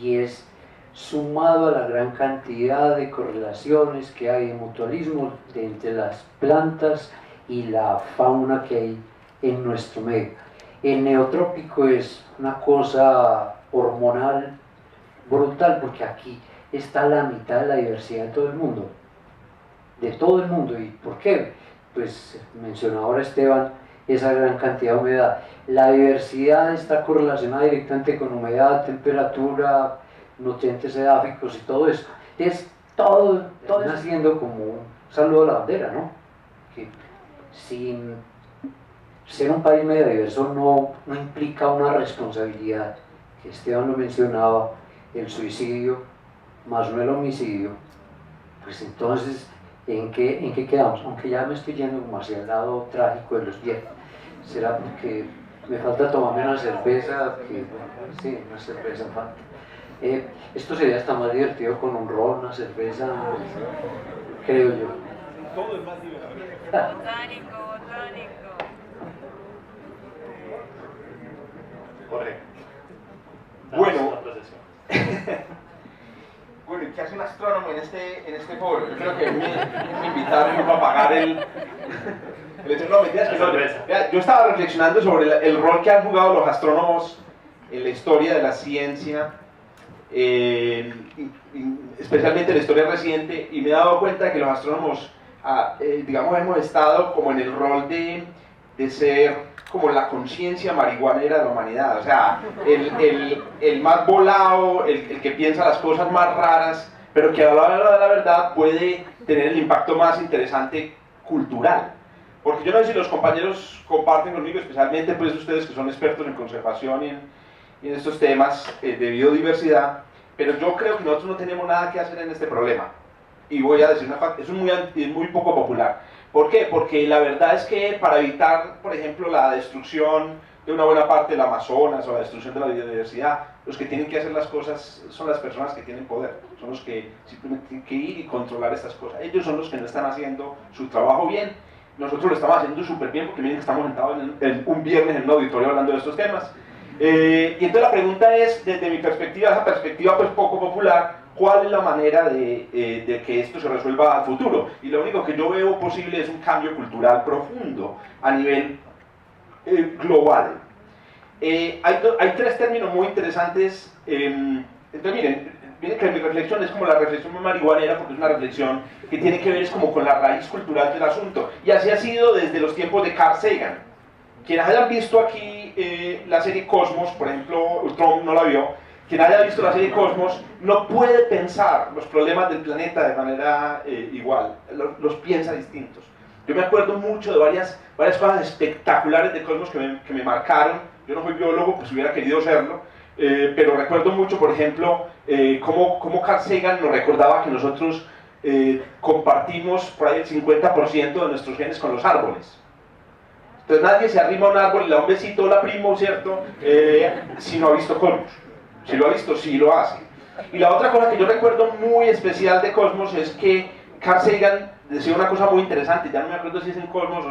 y es sumado a la gran cantidad de correlaciones que hay de mutualismo entre las plantas y la fauna que hay en nuestro medio. El neotrópico es una cosa hormonal brutal, porque aquí está la mitad de la diversidad de todo el mundo. De todo el mundo. ¿Y por qué? Pues mencionó ahora Esteban esa gran cantidad de humedad. La diversidad está correlacionada directamente con humedad, temperatura, nutrientes edáficos y todo eso. Es todo haciendo como un saludo a la bandera, ¿no? Que sin ser un país medio diverso no implica una responsabilidad, que Esteban lo mencionaba, el suicidio más no el homicidio. Pues entonces, ¿en qué quedamos? Aunque ya me estoy yendo como hacia el lado trágico de los viejos. ¿Será porque me falta tomarme una cerveza? Sí, una cerveza falta. Esto sería hasta más divertido con un ron, una cerveza, creo yo. Todo es más divertido. Botánico. Correcto. Bueno, bueno, ¿y qué hace un astrónomo en este foro? Yo creo que me invitaron para pagar el hecho. No, mentiras, que no. Yo estaba reflexionando sobre el rol que han jugado los astrónomos en la historia de la ciencia, especialmente en la historia reciente, y me he dado cuenta que los astrónomos, digamos, hemos estado como en el rol de ser como la conciencia marihuanera de la humanidad, o sea, el más volado, el que piensa las cosas más raras, pero que a la hora de la verdad puede tener el impacto más interesante cultural. Porque yo no sé si los compañeros comparten conmigo, especialmente pues ustedes que son expertos en conservación y en estos temas de biodiversidad, pero yo creo que nosotros no tenemos nada que hacer en este problema. Y voy a decir una cosa, eso es muy poco popular. ¿Por qué? Porque la verdad es que para evitar, por ejemplo, la destrucción de una buena parte del Amazonas o la destrucción de la biodiversidad, los que tienen que hacer las cosas son las personas que tienen poder, son los que simplemente tienen que ir y controlar estas cosas. Ellos son los que no están haciendo su trabajo bien. Nosotros lo estamos haciendo súper bien porque miren que estamos sentados en un viernes en un auditorio hablando de estos temas. Y entonces la pregunta es, desde mi perspectiva, esa perspectiva pues poco popular, ¿cuál es la manera de que esto se resuelva al futuro? Y lo único que yo veo posible es un cambio cultural profundo a nivel global. Hay tres términos muy interesantes. Entonces miren que mi reflexión es como la reflexión marihuanera, porque es una reflexión que tiene que ver es como con la raíz cultural del asunto. Y así ha sido desde los tiempos de Carl Sagan. Quienes hayan visto aquí la serie Cosmos, por ejemplo, Trump no la vio, quien haya visto la serie Cosmos no puede pensar los problemas del planeta de manera igual, los piensa distintos. Yo me acuerdo mucho de varias cosas espectaculares de Cosmos que me marcaron. Yo no soy biólogo, pues hubiera querido serlo, pero recuerdo mucho, por ejemplo, cómo Carl Sagan nos recordaba que nosotros compartimos por ahí el 50% de nuestros genes con los árboles. Entonces nadie se arrima a un árbol y le da un besito, hola primo, ¿cierto? Si no ha visto Cosmos. Si lo ha visto, sí lo hace. Y la otra cosa que yo recuerdo muy especial de Cosmos es que Carl Sagan decía una cosa muy interesante, ya no me acuerdo si es en Cosmos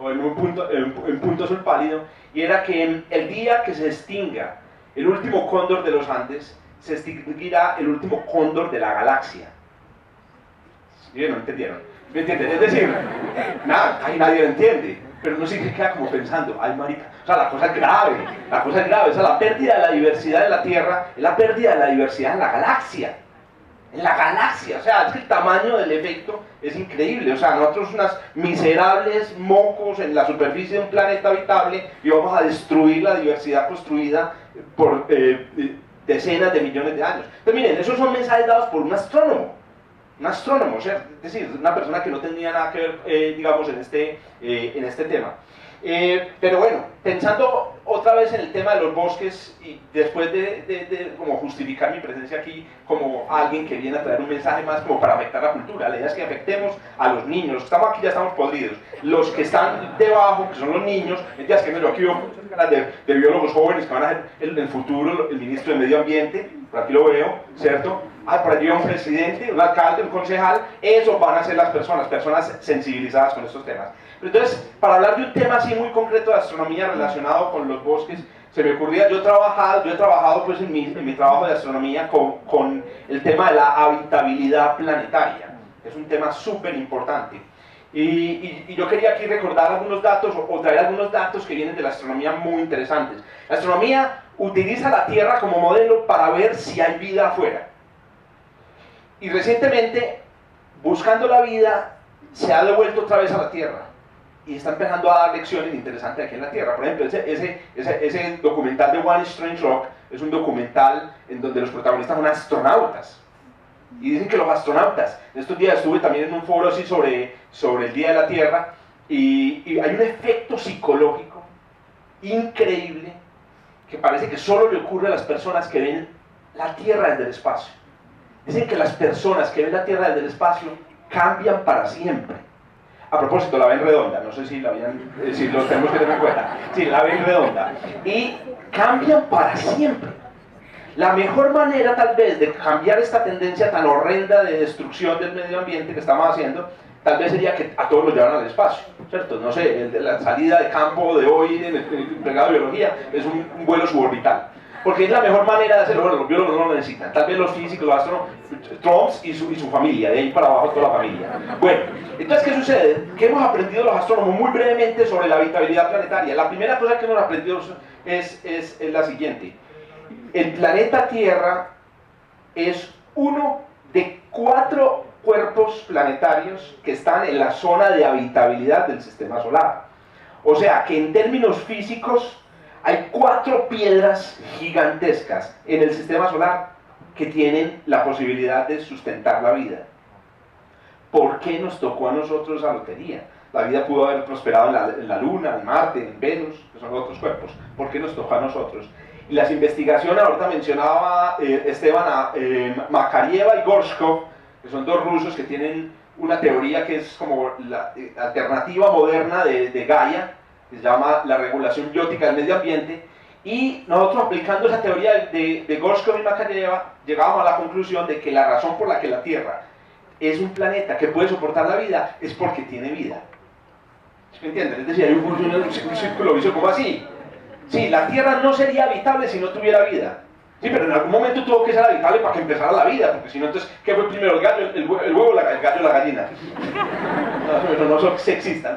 o en un punto azul pálido, y era que el día que se extinga el último cóndor de los Andes, se extinguirá el último cóndor de la galaxia. ¿Sí? ¿No entendieron? ¿Me entienden? Es decir, nada, ahí nadie lo entiende, pero uno sí se queda como pensando, ay marica, o sea, la cosa es grave, o sea, la pérdida de la diversidad de la Tierra es la pérdida de la diversidad en la galaxia. En la galaxia, o sea, es que el tamaño del efecto es increíble, o sea, nosotros unas miserables mocos en la superficie de un planeta habitable y vamos a destruir la diversidad construida por decenas de millones de años. Entonces miren, esos son mensajes dados por un astrónomo, o sea, es decir, una persona que no tenía nada que ver, digamos, en este tema. Pero bueno, pensando otra vez en el tema de los bosques y después de como justificar mi presencia aquí como alguien que viene a traer un mensaje más como para afectar la cultura, la idea es que afectemos a los niños. Los que estamos aquí ya estamos podridos, los que están debajo, que son los niños, entiendes que aquí veo de biólogos jóvenes que van a ser en el futuro el ministro de Medio Ambiente, por aquí lo veo, ¿cierto? Por allí un presidente, un alcalde, un concejal, esos van a ser las personas sensibilizadas con estos temas. Pero entonces, para hablar de un tema así muy concreto de astronomía relacionado con los bosques, se me ocurría, yo he trabajado pues en mi trabajo de astronomía con el tema de la habitabilidad planetaria. Es un tema súper importante. Y yo quería aquí recordar algunos datos o traer algunos datos que vienen de la astronomía muy interesantes. La astronomía utiliza la Tierra como modelo para ver si hay vida afuera. Y recientemente, buscando la vida, se ha devuelto otra vez a la Tierra y está empezando a dar lecciones interesantes aquí en la Tierra. Por ejemplo, ese documental de One Strange Rock es un documental en donde los protagonistas son astronautas. Y dicen que los astronautas, estos días estuve también en un foro así sobre el Día de la Tierra, y hay un efecto psicológico increíble que parece que solo le ocurre a las personas que ven la Tierra desde el espacio. Dicen que las personas que ven la Tierra desde el espacio cambian para siempre. A propósito, la ven redonda, no sé si la habían, si lo tenemos que tener en cuenta. Sí, la ven redonda. Y cambian para siempre. La mejor manera tal vez de cambiar esta tendencia tan horrenda de destrucción del medio ambiente que estamos haciendo, tal vez sería que a todos los llevaran al espacio, ¿cierto? No sé, la salida de campo de hoy en el plegado de biología es un vuelo suborbital. Porque es la mejor manera de hacerlo. Bueno, los biólogos no lo necesitan, tal vez los físicos, los astrónomos, Trump y su familia, de ahí para abajo toda la familia. Bueno, entonces, ¿qué sucede? Que hemos aprendido los astrónomos muy brevemente sobre la habitabilidad planetaria. La primera cosa que hemos aprendido es la siguiente. El planeta Tierra es uno de 4 cuerpos planetarios que están en la zona de habitabilidad del sistema solar. O sea, que en términos físicos hay 4 piedras gigantescas en el sistema solar que tienen la posibilidad de sustentar la vida. ¿Por qué nos tocó a nosotros la lotería? La vida pudo haber prosperado en la Luna, en Marte, en Venus, que son otros cuerpos. ¿Por qué nos tocó a nosotros? Y las investigaciones, ahorita mencionaba Esteban Makarieva y Gorshkov, que son 2 rusos que tienen una teoría que es como la alternativa moderna de Gaia, que se llama la regulación biótica del medio ambiente, y nosotros aplicando esa teoría de Gorshkov y Makarieva llegábamos a la conclusión de que la razón por la que la Tierra es un planeta que puede soportar la vida es porque tiene vida. ¿Me entienden? Es decir, hay un círculo vicioso, ¿cómo así? Sí, la Tierra no sería habitable si no tuviera vida. Sí, pero en algún momento tuvo que ser habitable para que empezara la vida, porque si no, entonces, ¿qué fue primero, el huevo, el gallo o la gallina? No son sexistas,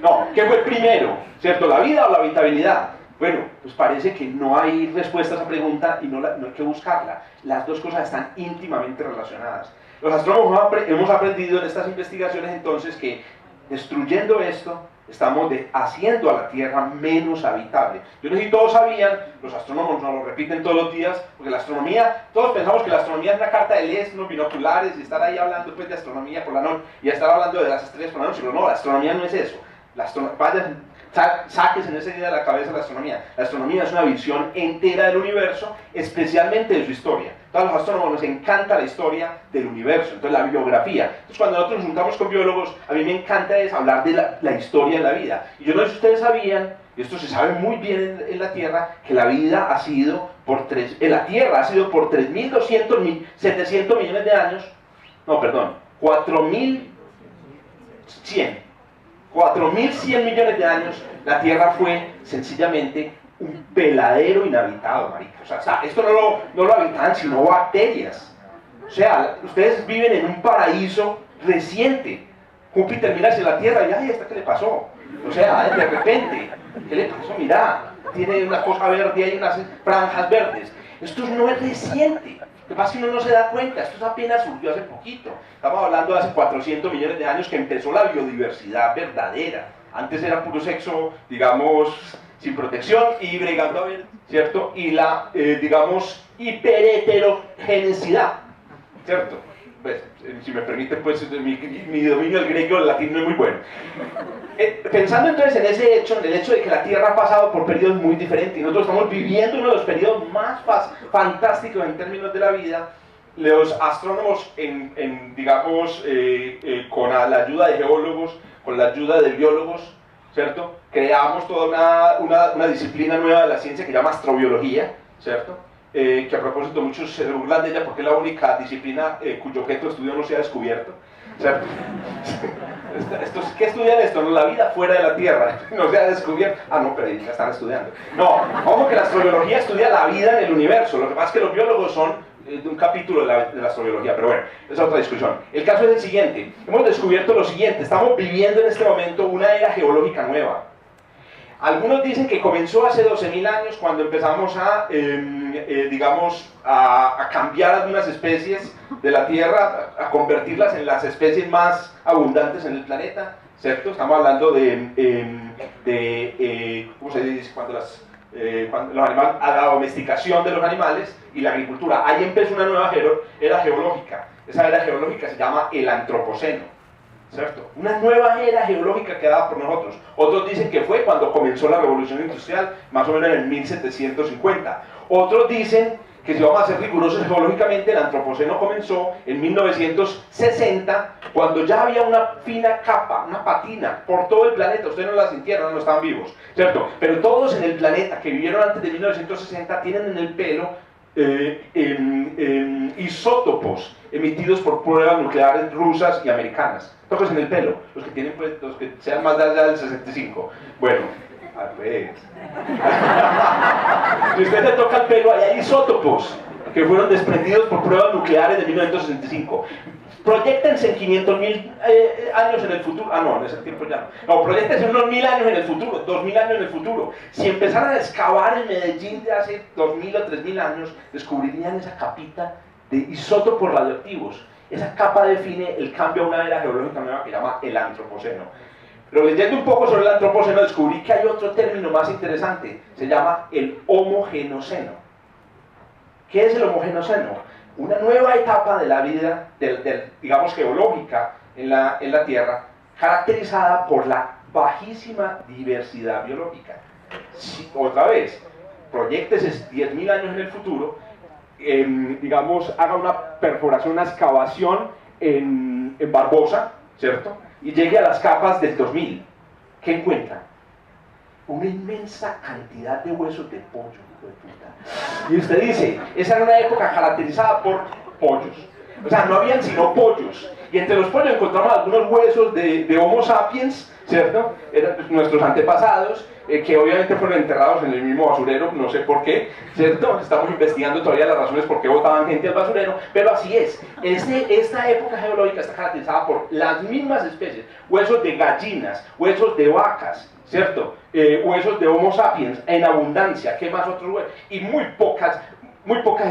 no, ¿qué fue primero? ¿Cierto? ¿La vida o la habitabilidad? Bueno, pues parece que no hay respuesta a esa pregunta y no hay que buscarla. Las dos cosas están íntimamente relacionadas. Los astrónomos hemos aprendido en estas investigaciones entonces que destruyendo esto, estamos haciendo a la Tierra menos habitable. Yo no sé si todos sabían, los astrónomos nos lo repiten todos los días, porque la astronomía, todos pensamos que la astronomía es una carta de leer, unos binoculares y estar ahí hablando pues, de astronomía por la noche y estar hablando de las estrellas por la noche, pero no, la astronomía no es eso. Saques en esa idea de la cabeza la astronomía. La astronomía es una visión entera del universo, especialmente de su historia. A los astrónomos nos encanta la historia del universo, entonces la biografía. Entonces cuando nosotros nos juntamos con biólogos, a mí me encanta es hablar de la historia de la vida. Y yo no sé si ustedes sabían, y esto se sabe muy bien en la Tierra, que la vida ha sido en la Tierra ha sido por 3.700 millones de años, no, perdón, 4.100 millones de años, la Tierra fue sencillamente un peladero inhabitado, marica. O sea, esto no lo habitaban sino bacterias. O sea, ustedes viven en un paraíso reciente. Júpiter mira hacia la Tierra y ay, ¿esta qué le pasó? O sea, de repente, ¿qué le pasó? Mira, tiene una cosa verde, hay unas franjas verdes. Esto no es reciente. Lo que pasa es que uno no se da cuenta, esto apenas surgió hace poquito. Estamos hablando de hace 400 millones de años que empezó la biodiversidad verdadera. Antes era puro sexo, digamos, sin protección y bregando a ver, ¿cierto? Y la, digamos, hiperheterogeneidad, ¿cierto? Pues, si me permite, pues mi dominio del griego y el latín no es muy bueno. Pensando entonces en ese hecho, en el hecho de que la Tierra ha pasado por periodos muy diferentes y nosotros estamos viviendo uno de los periodos más fantásticos en términos de la vida, los astrónomos, digamos, con la ayuda de geólogos, con la ayuda de biólogos, ¿cierto? Creamos toda una disciplina nueva de la ciencia que se llama astrobiología, ¿cierto? Que a propósito muchos se burlan de ella porque es la única disciplina cuyo objeto de estudio no se ha descubierto, ¿cierto? ¿Qué estudian esto? No, la vida fuera de la Tierra, no se ha descubierto. Ah, no, pero ya están estudiando. No, ojo que la astrobiología estudia la vida en el universo, lo que pasa es que los biólogos son de un capítulo de la astrobiología, pero bueno, esa es otra discusión. El caso es el siguiente, hemos descubierto lo siguiente, estamos viviendo en este momento una era geológica nueva. Algunos dicen que comenzó hace 12.000 años cuando empezamos a, digamos, a cambiar algunas especies de la Tierra, a convertirlas en las especies más abundantes en el planeta, ¿cierto? Estamos hablando ¿cómo se dice? Cuando los animales, a la domesticación de los animales y la agricultura. Ahí empezó una nueva era geológica. Esa era geológica se llama el Antropoceno. ¿Cierto? Una nueva era geológica creada por nosotros. Otros dicen que fue cuando comenzó la revolución industrial, más o menos en el 1750. Otros dicen que si vamos a ser rigurosos geológicamente, el Antropoceno comenzó en 1960, cuando ya había una fina capa, una patina, por todo el planeta. Ustedes no la sintieron, no estaban vivos, ¿cierto? Pero todos en el planeta que vivieron antes de 1960 tienen en el pelo isótopos emitidos por pruebas nucleares rusas y americanas. Todos en el pelo, los que tienen, pues, los que sean más de allá del 65. Bueno, al revés. Si usted le toca el pelo, ahí hay isótopos que fueron desprendidos por pruebas nucleares de 1965. Proyéctense en 500.000 años en el futuro. Ah, no, en ese tiempo ya no. No, proyéctense unos 1.000 años en el futuro, 2.000 años en el futuro. Si empezaran a excavar en Medellín de hace 2.000 o 3.000 años, descubrirían esa capita de isótopos radioactivos. Esa capa define el cambio a una era geológica nueva que se llama el Antropoceno. Pero leyendo un poco sobre el Antropoceno descubrí que hay otro término más interesante. Se llama el Homogenoceno. ¿Qué es el Homogenoceno? Una nueva etapa de la vida, digamos, geológica en la Tierra, caracterizada por la bajísima diversidad biológica. Si, otra vez, proyéctese 10.000 años en el futuro, digamos, haga una perforación, una excavación en Barbosa, ¿cierto? Y llegue a las capas del 2000. ¿Qué encuentra? Una inmensa cantidad de huesos de pollo, hijo de puta. Y usted dice, esa era una época caracterizada por pollos. O sea, no habían sino pollos. Y entre los pollos encontramos algunos huesos de Homo sapiens, ¿cierto? Eran nuestros antepasados, que obviamente fueron enterrados en el mismo basurero, no sé por qué, ¿cierto? Estamos investigando todavía las razones por qué botaban gente al basurero, pero así es. Esta época geológica está caracterizada por las mismas especies, huesos de gallinas, huesos de vacas, ¿cierto? Huesos de Homo sapiens en abundancia, ¿qué más otros huesos? Y muy pocas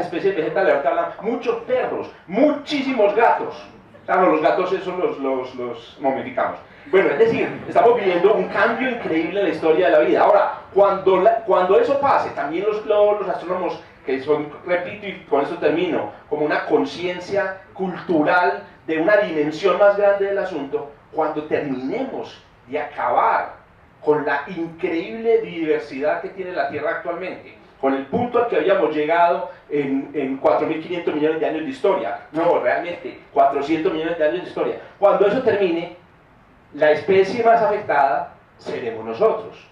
especies vegetales, ahorita hablan, muchos perros, muchísimos gatos. Claro, los gatos esos los momificamos. Bueno, es decir, estamos viviendo un cambio increíble en la historia de la vida. Ahora, cuando eso pase, también los astrónomos, que son, repito y con eso termino, como una conciencia cultural de una dimensión más grande del asunto, cuando terminemos de acabar con la increíble diversidad que tiene la Tierra actualmente, con el punto al que habíamos llegado en 4.500 millones de años de historia, no, realmente 400 millones de años de historia, cuando eso termine, la especie más afectada seremos nosotros.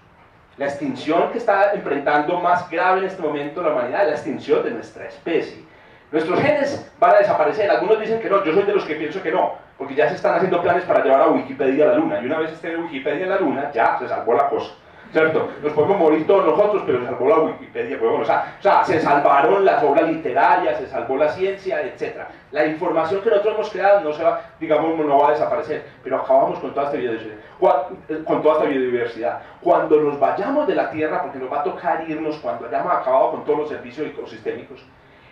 La extinción que está enfrentando más grave en este momento la humanidad es la extinción de nuestra especie. Nuestros genes van a desaparecer, algunos dicen que no, yo soy de los que pienso que no, porque ya se están haciendo planes para llevar a Wikipedia a la Luna, y una vez esté Wikipedia en la Luna, ya se salvó la cosa, ¿cierto? Nos podemos morir todos nosotros, pero se salvó la Wikipedia, pues bueno, o sea, se salvaron las obras literarias, se salvó la ciencia, etc. La información que nosotros hemos creado no se va, digamos, no va a desaparecer, pero acabamos con toda esta biodiversidad. Cuando nos vayamos de la Tierra, porque nos va a tocar irnos cuando hayamos acabado con todos los servicios ecosistémicos,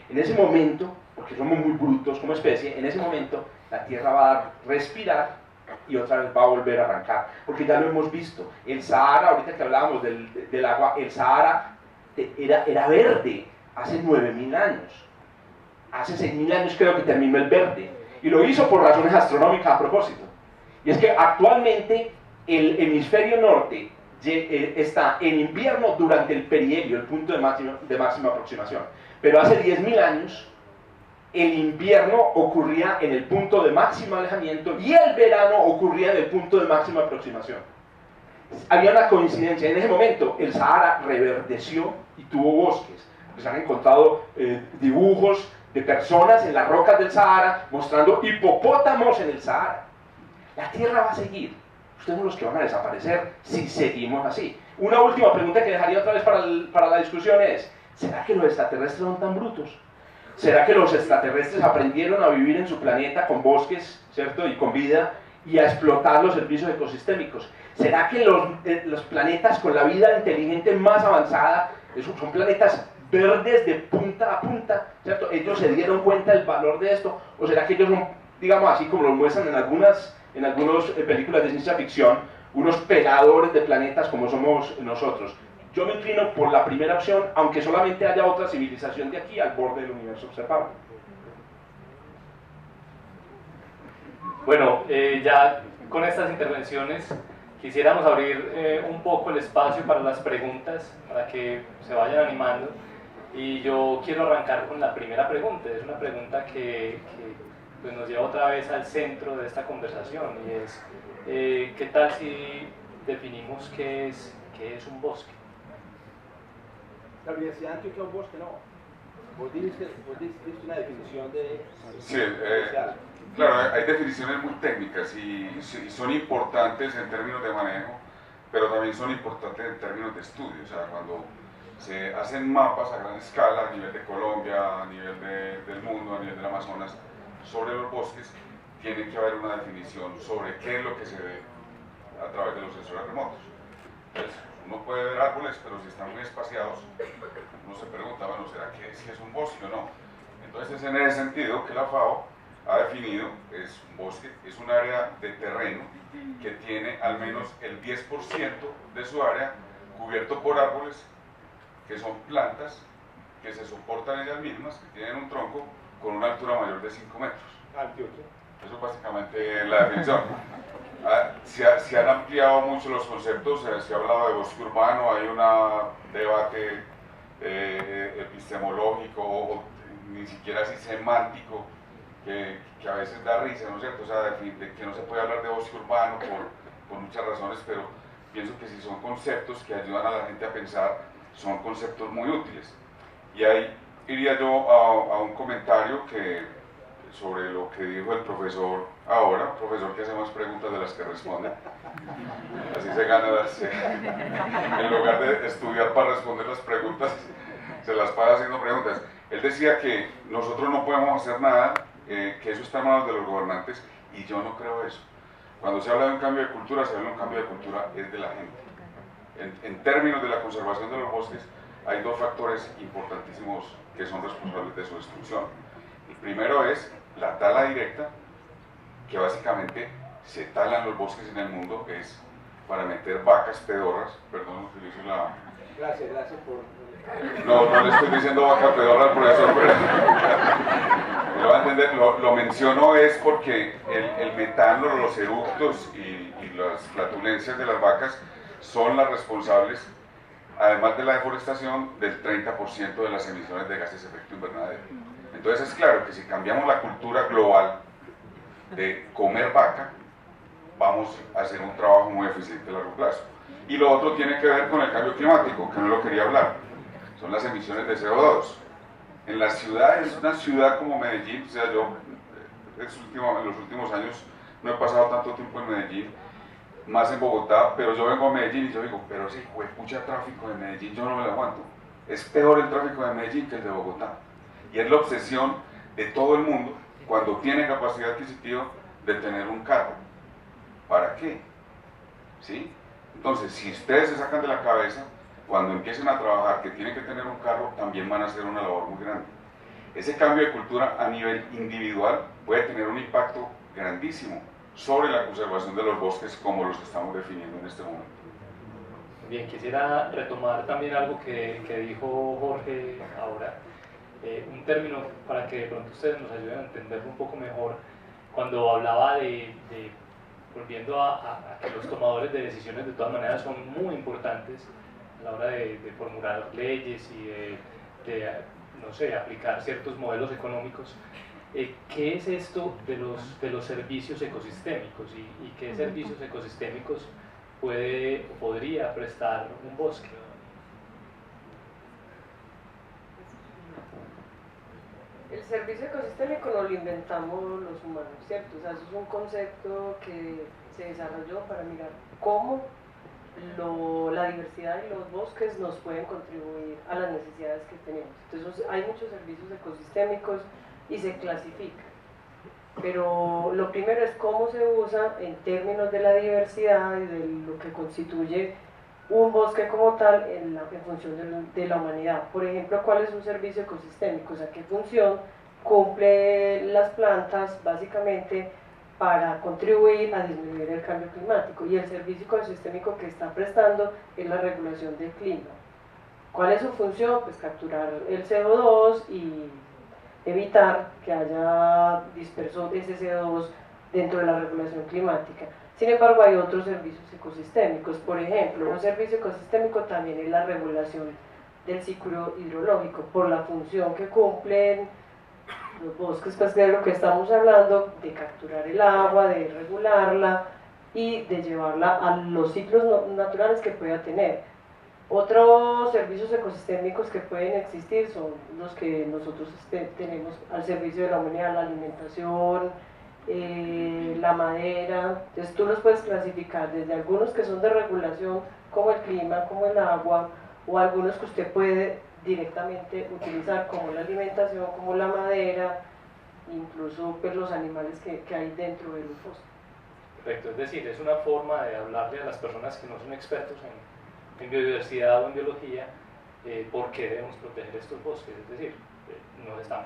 en ese momento, porque somos muy brutos como especie, en ese momento la Tierra va a respirar y otra vez va a volver a arrancar, porque ya lo hemos visto. El Sahara, ahorita que hablábamos del agua, el Sahara era verde hace 9.000 años. Hace 6.000 años creo que terminó el verde, y lo hizo por razones astronómicas a propósito. Y es que actualmente el hemisferio norte está en invierno durante el perihelio, el punto de máxima aproximación. Pero hace 10.000 años el invierno ocurría en el punto de máximo alejamiento y el verano ocurría en el punto de máxima aproximación. Había una coincidencia. En ese momento el Sahara reverdeció y tuvo bosques. Se han encontrado dibujos de personas en las rocas del Sahara mostrando hipopótamos en el Sahara. La Tierra va a seguir. Ustedes son los que van a desaparecer si seguimos así. Una última pregunta que dejaría otra vez para la discusión es: ¿será que los extraterrestres son tan brutos? ¿Será que los extraterrestres aprendieron a vivir en su planeta con bosques, ¿cierto? Y con vida, y a explotar los servicios ecosistémicos? ¿Será que los planetas con la vida inteligente más avanzada son planetas verdes de punta a punta, ¿cierto? ¿Ellos se dieron cuenta del valor de esto? ¿O será que ellos son, digamos así como lo muestran en algunas películas de ciencia ficción, unos peladores de planetas como somos nosotros? Yo me inclino por la primera opción, aunque solamente haya otra civilización de aquí al borde del universo observable. Bueno, ya con estas intervenciones quisiéramos abrir un poco el espacio para las preguntas, para que se vayan animando. Y yo quiero arrancar con la primera pregunta. Es una pregunta que pues nos lleva otra vez al centro de esta conversación, y es ¿qué tal si definimos qué es un bosque? La Universidad de Antioquia, un bosque, no. Vos diste una definición de... Sí, claro, hay definiciones muy técnicas y son importantes en términos de manejo, pero también son importantes en términos de estudio. O sea, cuando se hacen mapas a gran escala, a nivel de Colombia, a nivel del mundo, a nivel del Amazonas, sobre los bosques, tiene que haber una definición sobre qué es lo que se ve a través de los sensores remotos. Entonces, uno puede ver árboles, pero si están muy espaciados, uno se pregunta, bueno, ¿será que si es un bosque o no? Entonces es en ese sentido que la FAO ha definido, es un bosque, es un área de terreno que tiene al menos el 10% de su área cubierto por árboles, que son plantas que se soportan ellas mismas, que tienen un tronco con una altura mayor de 5 metros. Eso es básicamente la definición. Se han ampliado mucho los conceptos, se ha hablado de bosque urbano, hay un debate epistemológico o ni siquiera así semántico que a veces da risa, ¿no es cierto? O sea, de que no se puede hablar de bosque urbano por muchas razones, pero pienso que si son conceptos que ayudan a la gente a pensar, son conceptos muy útiles. Y ahí iría yo a un comentario sobre lo que dijo el profesor ahora, profesor que hace más preguntas de las que responde. Así se gana en lugar de estudiar para responder las preguntas, se las pasa haciendo preguntas. Él decía que nosotros no podemos hacer nada, que eso está en manos de los gobernantes, y yo no creo eso. Cuando se habla de un cambio de cultura, se habla de un cambio de cultura es de la gente. En términos de la conservación de los bosques, hay dos factores importantísimos que son responsables de su destrucción. El primero es la tala directa, que básicamente se talan los bosques en el mundo, es para meter vacas pedorras, perdón, utilizo la... Gracias por... No le estoy diciendo vaca pedorra al profesor, pero lo va a entender, lo menciono es porque el metano, los eructos y las flatulencias de las vacas son las responsables, además de la deforestación, del 30% de las emisiones de gases de efecto invernadero. Entonces es claro que si cambiamos la cultura global de comer vaca, vamos a hacer un trabajo muy eficiente a largo plazo. Y lo otro tiene que ver con el cambio climático, que no lo quería hablar, son las emisiones de CO2. En las ciudades, una ciudad como Medellín, o sea, yo en los últimos años no he pasado tanto tiempo en Medellín, más en Bogotá, pero yo vengo a Medellín y yo digo, pero ese mucho tráfico de Medellín yo no me lo aguanto. Es peor el tráfico de Medellín que el de Bogotá. Y es la obsesión de todo el mundo cuando tiene capacidad adquisitiva de tener un carro. ¿Para qué? ¿Sí? Entonces, si ustedes se sacan de la cabeza, cuando empiecen a trabajar que tienen que tener un carro, también van a hacer una labor muy grande. Ese cambio de cultura a nivel individual puede tener un impacto grandísimo sobre la conservación de los bosques como los estamos definiendo en este momento. Bien, quisiera retomar también algo que dijo Jorge ahora, un término para que de pronto ustedes nos ayuden a entenderlo un poco mejor, cuando hablaba volviendo a que los tomadores de decisiones de todas maneras son muy importantes a la hora de formular leyes y no sé, aplicar ciertos modelos económicos. ¿Qué es esto de los servicios ecosistémicos y qué servicios ecosistémicos puede o podría prestar un bosque? El servicio ecosistémico no lo inventamos los humanos, ¿cierto? O sea, eso es un concepto que se desarrolló para mirar cómo la diversidad y los bosques nos pueden contribuir a las necesidades que tenemos. Entonces hay muchos servicios ecosistémicos y se clasifican. Pero lo primero es cómo se usa en términos de la diversidad y de lo que constituye un bosque como tal en función de la humanidad. Por ejemplo, ¿cuál es un servicio ecosistémico? O sea, ¿qué función cumple las plantas básicamente para contribuir a disminuir el cambio climático? Y el servicio ecosistémico que está prestando es la regulación del clima. ¿Cuál es su función? Pues capturar el CO2 y evitar que haya disperso ese CO2 dentro de la regulación climática. Sin embargo, hay otros servicios ecosistémicos. Por ejemplo, un servicio ecosistémico también es la regulación del ciclo hidrológico, por la función que cumplen los bosques, pues de lo que estamos hablando, de capturar el agua, de regularla y de llevarla a los ciclos naturales que pueda tener. Otros servicios ecosistémicos que pueden existir son los que nosotros tenemos al servicio de la humanidad, la alimentación, la madera. Entonces tú los puedes clasificar desde algunos que son de regulación como el clima, como el agua, o algunos que usted puede directamente utilizar como la alimentación, como la madera, incluso pues, los animales que hay dentro de los bosques. Perfecto, es decir, es una forma de hablarle a las personas que no son expertos en biodiversidad o en biología, por qué debemos proteger estos bosques. Es decir, nos están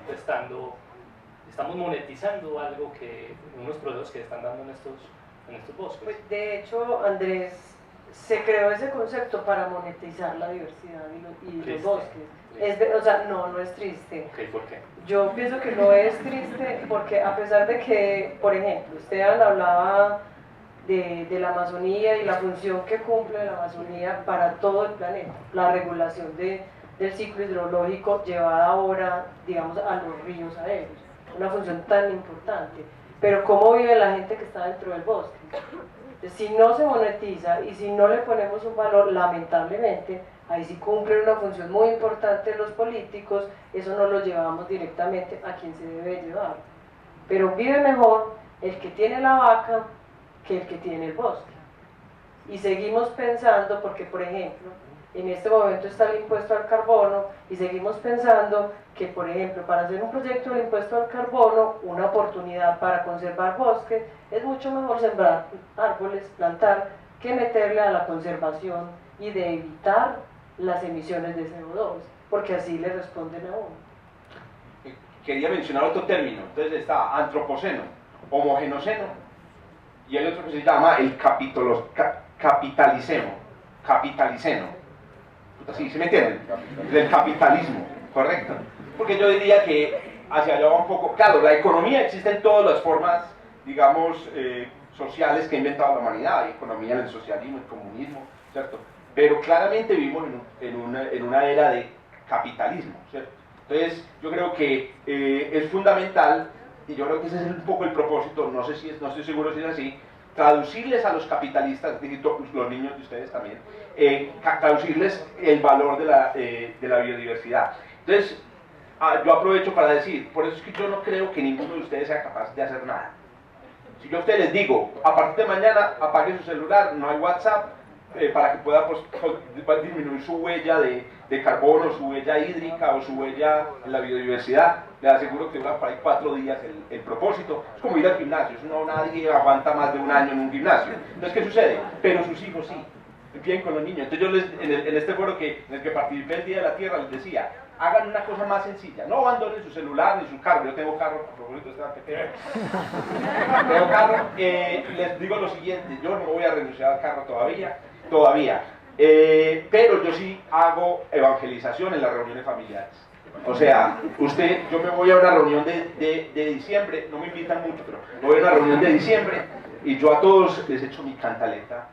estamos monetizando algo unos productos que están dando en estos bosques. Pues de hecho, Andrés, se creó ese concepto para monetizar la diversidad y los bosques. O sea, no es triste. Okay, ¿por qué? Yo pienso que no es triste porque a pesar de que, por ejemplo, Esteban hablaba de la Amazonía y la función que cumple la Amazonía para todo el planeta, la regulación del ciclo hidrológico llevada ahora, digamos, a los ríos aéreos, una función tan importante. Pero ¿cómo vive la gente que está dentro del bosque? Entonces, si no se monetiza y si no le ponemos un valor, lamentablemente, ahí sí cumplen una función muy importante los políticos, eso no lo llevamos directamente a quien se debe llevar. Pero vive mejor el que tiene la vaca que el que tiene el bosque. Y seguimos pensando, porque por ejemplo, en este momento está el impuesto al carbono, y seguimos pensando que, por ejemplo, para hacer un proyecto del impuesto al carbono, una oportunidad para conservar bosques, es mucho mejor sembrar árboles, plantar, que meterle a la conservación y de evitar las emisiones de CO2, porque así le responden a uno. Quería mencionar otro término, entonces está antropoceno, homogenoceno, y hay otro que se llama el capitaliceno. ¿Sí me entienden? Del capitalismo, correcto. Porque yo diría que hacia allá va un poco, claro, la economía existe en todas las formas, digamos, sociales que ha inventado la humanidad, hay economía en el socialismo, el comunismo, ¿cierto? Pero claramente vivimos en una era de capitalismo, ¿cierto? Entonces, yo creo que es fundamental, y yo creo que ese es un poco el propósito, no estoy seguro si es así, traducirles a los capitalistas, los niños de ustedes también, traducirles el valor de la biodiversidad. Entonces, yo aprovecho para decir, por eso es que yo no creo que ninguno de ustedes sea capaz de hacer nada. Si yo a ustedes les digo, a partir de mañana apague su celular, no hay WhatsApp, para que pueda disminuir su huella de carbono, su huella hídrica o su huella en la biodiversidad, les aseguro que dura por ahí 4 días el propósito. Es como ir al gimnasio, eso no, nadie aguanta más de un año en un gimnasio. Entonces, ¿qué sucede? Pero sus hijos sí, bien con los niños. Entonces yo en este foro en el que participé el Día de la Tierra les decía, hagan una cosa más sencilla, no abandonen su celular ni su carro. Yo tengo carro, por favor, tengo carro. Les digo lo siguiente, yo no voy a renunciar al carro todavía, pero yo sí hago evangelización en las reuniones familiares. O sea, yo me voy a una reunión de diciembre, no me invitan mucho, pero me voy a una reunión de diciembre y yo a todos les echo mi cantaleta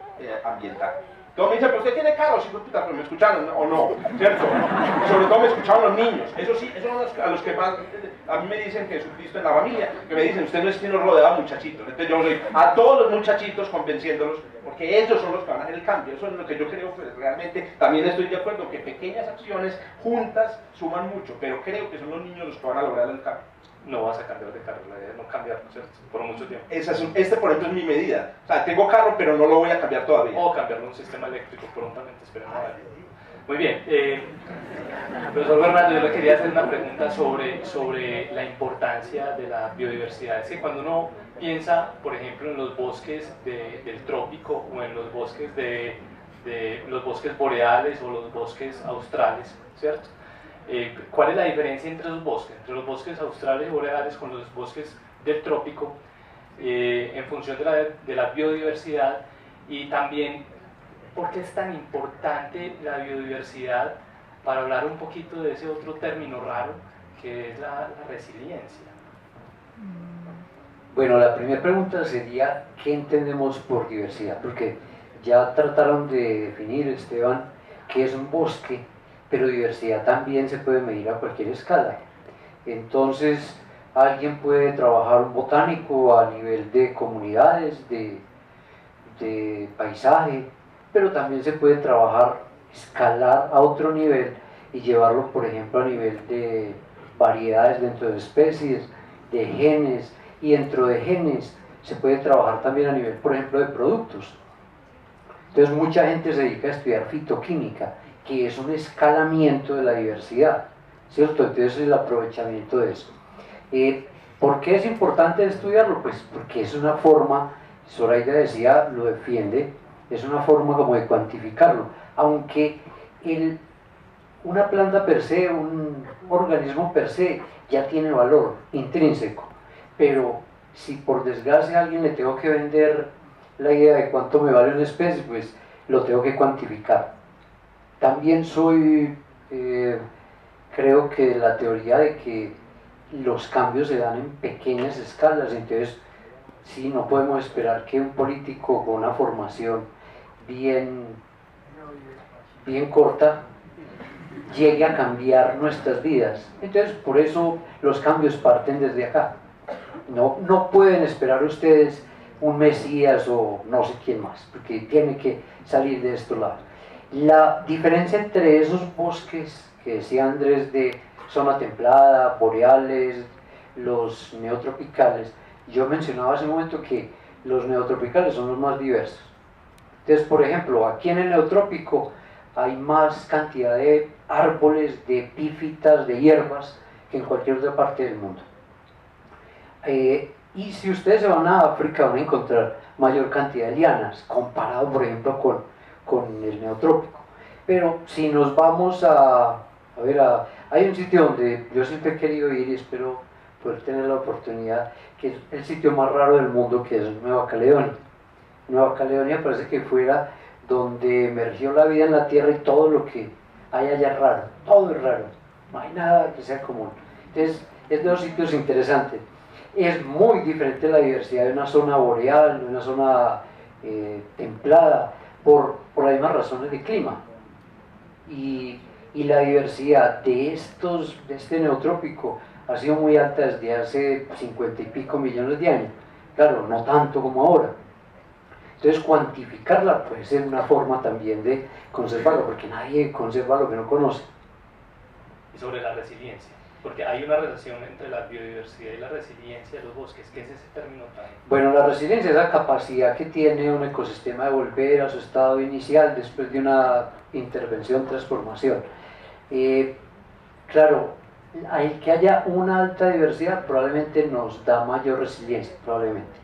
ambiental. Todos me dicen, pero usted tiene carro, sí, puta, pero me escucharon o no, ¿cierto? Sobre todo me escucharon los niños, eso sí, esos son a los que más, a mí me dicen que visto en la familia, que me dicen, usted no es que nos rodeaba muchachitos, entonces yo soy a todos los muchachitos convenciéndolos, porque ellos son los que van a hacer el cambio, eso es lo que yo creo, pues realmente también estoy de acuerdo, que pequeñas acciones juntas suman mucho, pero creo que son los niños los que van a lograr el cambio. No vas a cambiar de carro, la idea es no cambiar, ¿cierto? Por mucho tiempo. Por ejemplo, es mi medida. O sea, tengo carro, pero no lo voy a cambiar todavía. O cambiarlo a un sistema eléctrico prontamente, esperemos a ver. Muy bien. Profesor Fernando, yo le quería hacer una pregunta sobre la importancia de la biodiversidad. Es que cuando uno piensa, por ejemplo, en los bosques del trópico o en los bosques de los bosques boreales o los bosques australes, ¿cierto? ¿Cuál es la diferencia entre los bosques australes y boreales con los bosques del trópico en función de la biodiversidad? Y también, ¿por qué es tan importante la biodiversidad para hablar un poquito de ese otro término raro que es la resiliencia? Bueno, la primera pregunta sería, ¿qué entendemos por diversidad? Porque ya trataron de definir, Esteban, qué es un bosque, pero diversidad también se puede medir a cualquier escala. Entonces, alguien puede trabajar un botánico a nivel de comunidades, de paisaje, pero también se puede trabajar, escalar a otro nivel y llevarlo, por ejemplo, a nivel de variedades dentro de especies, de genes, y dentro de genes se puede trabajar también a nivel, por ejemplo, de productos. Entonces, mucha gente se dedica a estudiar fitoquímica, que es un escalamiento de la diversidad, ¿cierto? Entonces el aprovechamiento de eso. ¿Por qué es importante estudiarlo? Pues porque es una forma, Zoraida decía, lo defiende, es una forma como de cuantificarlo, aunque una planta per se, un organismo per se, ya tiene valor intrínseco, pero si por desgracia a alguien le tengo que vender la idea de cuánto me vale una especie, pues lo tengo que cuantificar. También creo que la teoría de que los cambios se dan en pequeñas escalas, entonces sí, no podemos esperar que un político con una formación bien corta llegue a cambiar nuestras vidas. Entonces, por eso los cambios parten desde acá. No pueden esperar ustedes un Mesías o no sé quién más, porque tiene que salir de estos lados. La diferencia entre esos bosques que decía Andrés de zona templada, boreales, los neotropicales, yo mencionaba hace un momento que los neotropicales son los más diversos. Entonces, por ejemplo, aquí en el neotrópico hay más cantidad de árboles, de epífitas, de hierbas que en cualquier otra parte del mundo. Y si ustedes se van a África van a encontrar mayor cantidad de lianas, comparado por ejemplo con el neotrópico. Pero si nos vamos hay un sitio donde yo siempre he querido ir y espero poder tener la oportunidad, que es el sitio más raro del mundo, que es Nueva Caledonia. Nueva Caledonia parece que fuera donde emergió la vida en la Tierra y todo lo que hay allá es raro, todo es raro, no hay nada que sea común. Entonces, es de los sitios interesantes. Es muy diferente la diversidad de una zona boreal, de una zona templada, por las mismas razones de clima. Y la diversidad de este neotrópico ha sido muy alta desde hace 50 y pico millones de años. Claro, no tanto como ahora. Entonces, cuantificarla puede ser una forma también de conservarlo, porque nadie conserva lo que no conoce. Y sobre la resiliencia. porque hay una relación entre la biodiversidad y la resiliencia de los bosques. ¿Qué es ese término tan? Bueno, la resiliencia es la capacidad que tiene un ecosistema de volver a su estado inicial después de una intervención, transformación. Claro, el que haya una alta diversidad probablemente nos da mayor resiliencia, probablemente.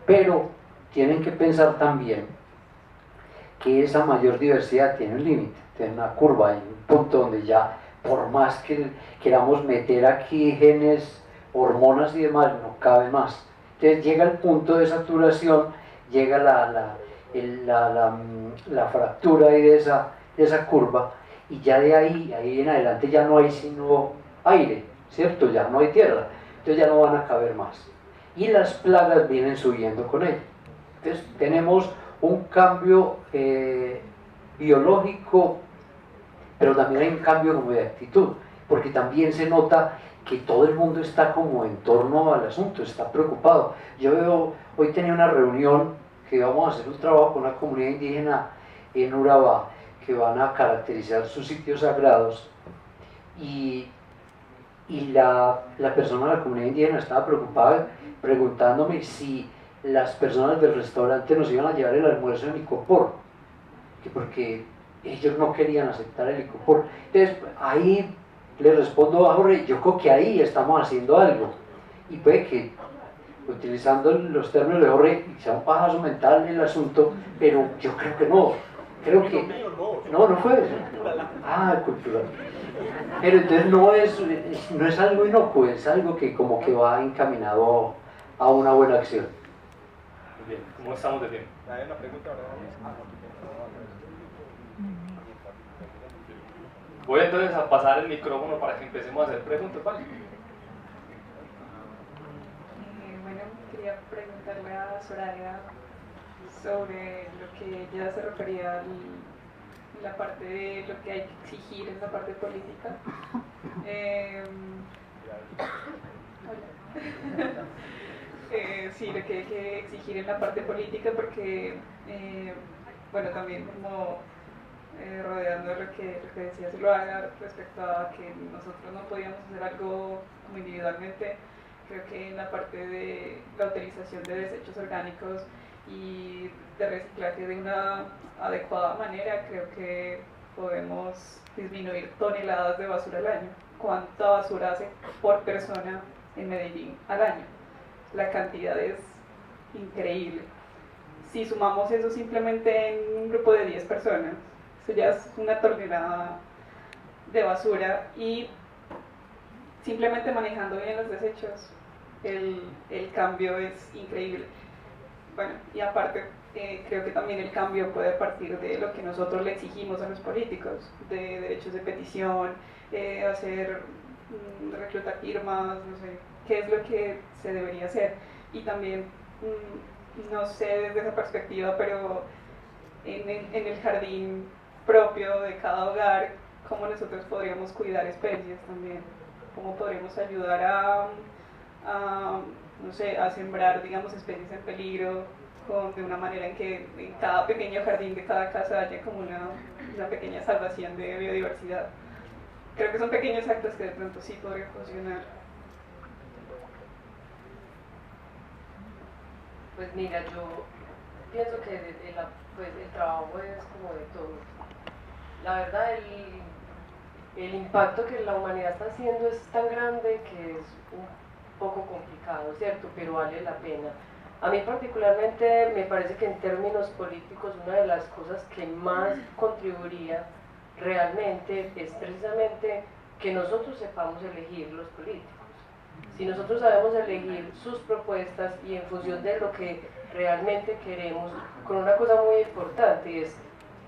Pero tienen que pensar también que esa mayor diversidad tiene un límite, tiene una curva, hay un punto donde ya, por más que queramos meter aquí genes, hormonas y demás, no cabe más. Entonces llega el punto de saturación, llega la fractura ahí de esa curva, y ya de ahí en adelante ya no hay sino aire, ¿cierto? Ya no hay tierra, entonces ya no van a caber más. Y las plagas vienen subiendo con ello. Entonces tenemos un cambio biológico, pero también hay un cambio como de actitud, porque también se nota que todo el mundo está como en torno al asunto, está preocupado. Yo veo, hoy tenía una reunión que vamos a hacer un trabajo con una comunidad indígena en Urabá, que van a caracterizar sus sitios sagrados, y la persona de la comunidad indígena estaba preocupada preguntándome si las personas del restaurante nos iban a llevar el almuerzo en icopor, que porque ellos no querían aceptar el icopor. Entonces ahí le respondo a Jorge, yo creo que ahí estamos haciendo algo, y puede que utilizando los términos de Jorge sea un pajazo mental el asunto, pero yo creo que no, creo que no fue eso. Cultural. Pero entonces no es algo inocuo, es algo que como que va encaminado a una buena acción. Bien, ¿cómo estamos de tiempo? Hay una pregunta ahora. Voy entonces a pasar el micrófono para que empecemos a hacer preguntas, ¿vale? Bueno, quería preguntarle a Soraya sobre lo que ella se refería a la parte de lo que hay que exigir en la parte política. Sí, lo que hay que exigir en la parte política, porque, bueno, también como rodeando lo que decía Zuluaga respecto a que nosotros no podíamos hacer algo como individualmente, creo que en la parte de la utilización de desechos orgánicos y de reciclaje de una adecuada manera, creo que podemos disminuir toneladas de basura al año. ¿Cuánta basura hace por persona en Medellín al año? La cantidad es increíble. Si sumamos eso simplemente en un grupo de 10 personas, eso ya es una tonelada de basura, y simplemente manejando bien los desechos, el cambio es increíble. Bueno, y aparte creo que también el cambio puede partir de lo que nosotros le exigimos a los políticos, de derechos de petición, reclutar firmas, no sé, qué es lo que se debería hacer. Y también, no sé desde esa perspectiva, pero en el jardín propio de cada hogar, cómo nosotros podríamos cuidar especies también, cómo podríamos ayudar no sé, a sembrar, digamos, especies en peligro, de una manera en que en cada pequeño jardín de cada casa haya como una pequeña salvación de biodiversidad. Creo que son pequeños actos que de pronto sí podrían funcionar. Pues mira, yo pienso que el trabajo es como de todo. La verdad, el impacto que la humanidad está haciendo es tan grande que es un poco complicado, ¿cierto? Pero vale la pena. A mí particularmente me parece que en términos políticos una de las cosas que más contribuiría realmente es precisamente que nosotros sepamos elegir los políticos. Si nosotros sabemos elegir sus propuestas y en función de lo que realmente queremos, con una cosa muy importante es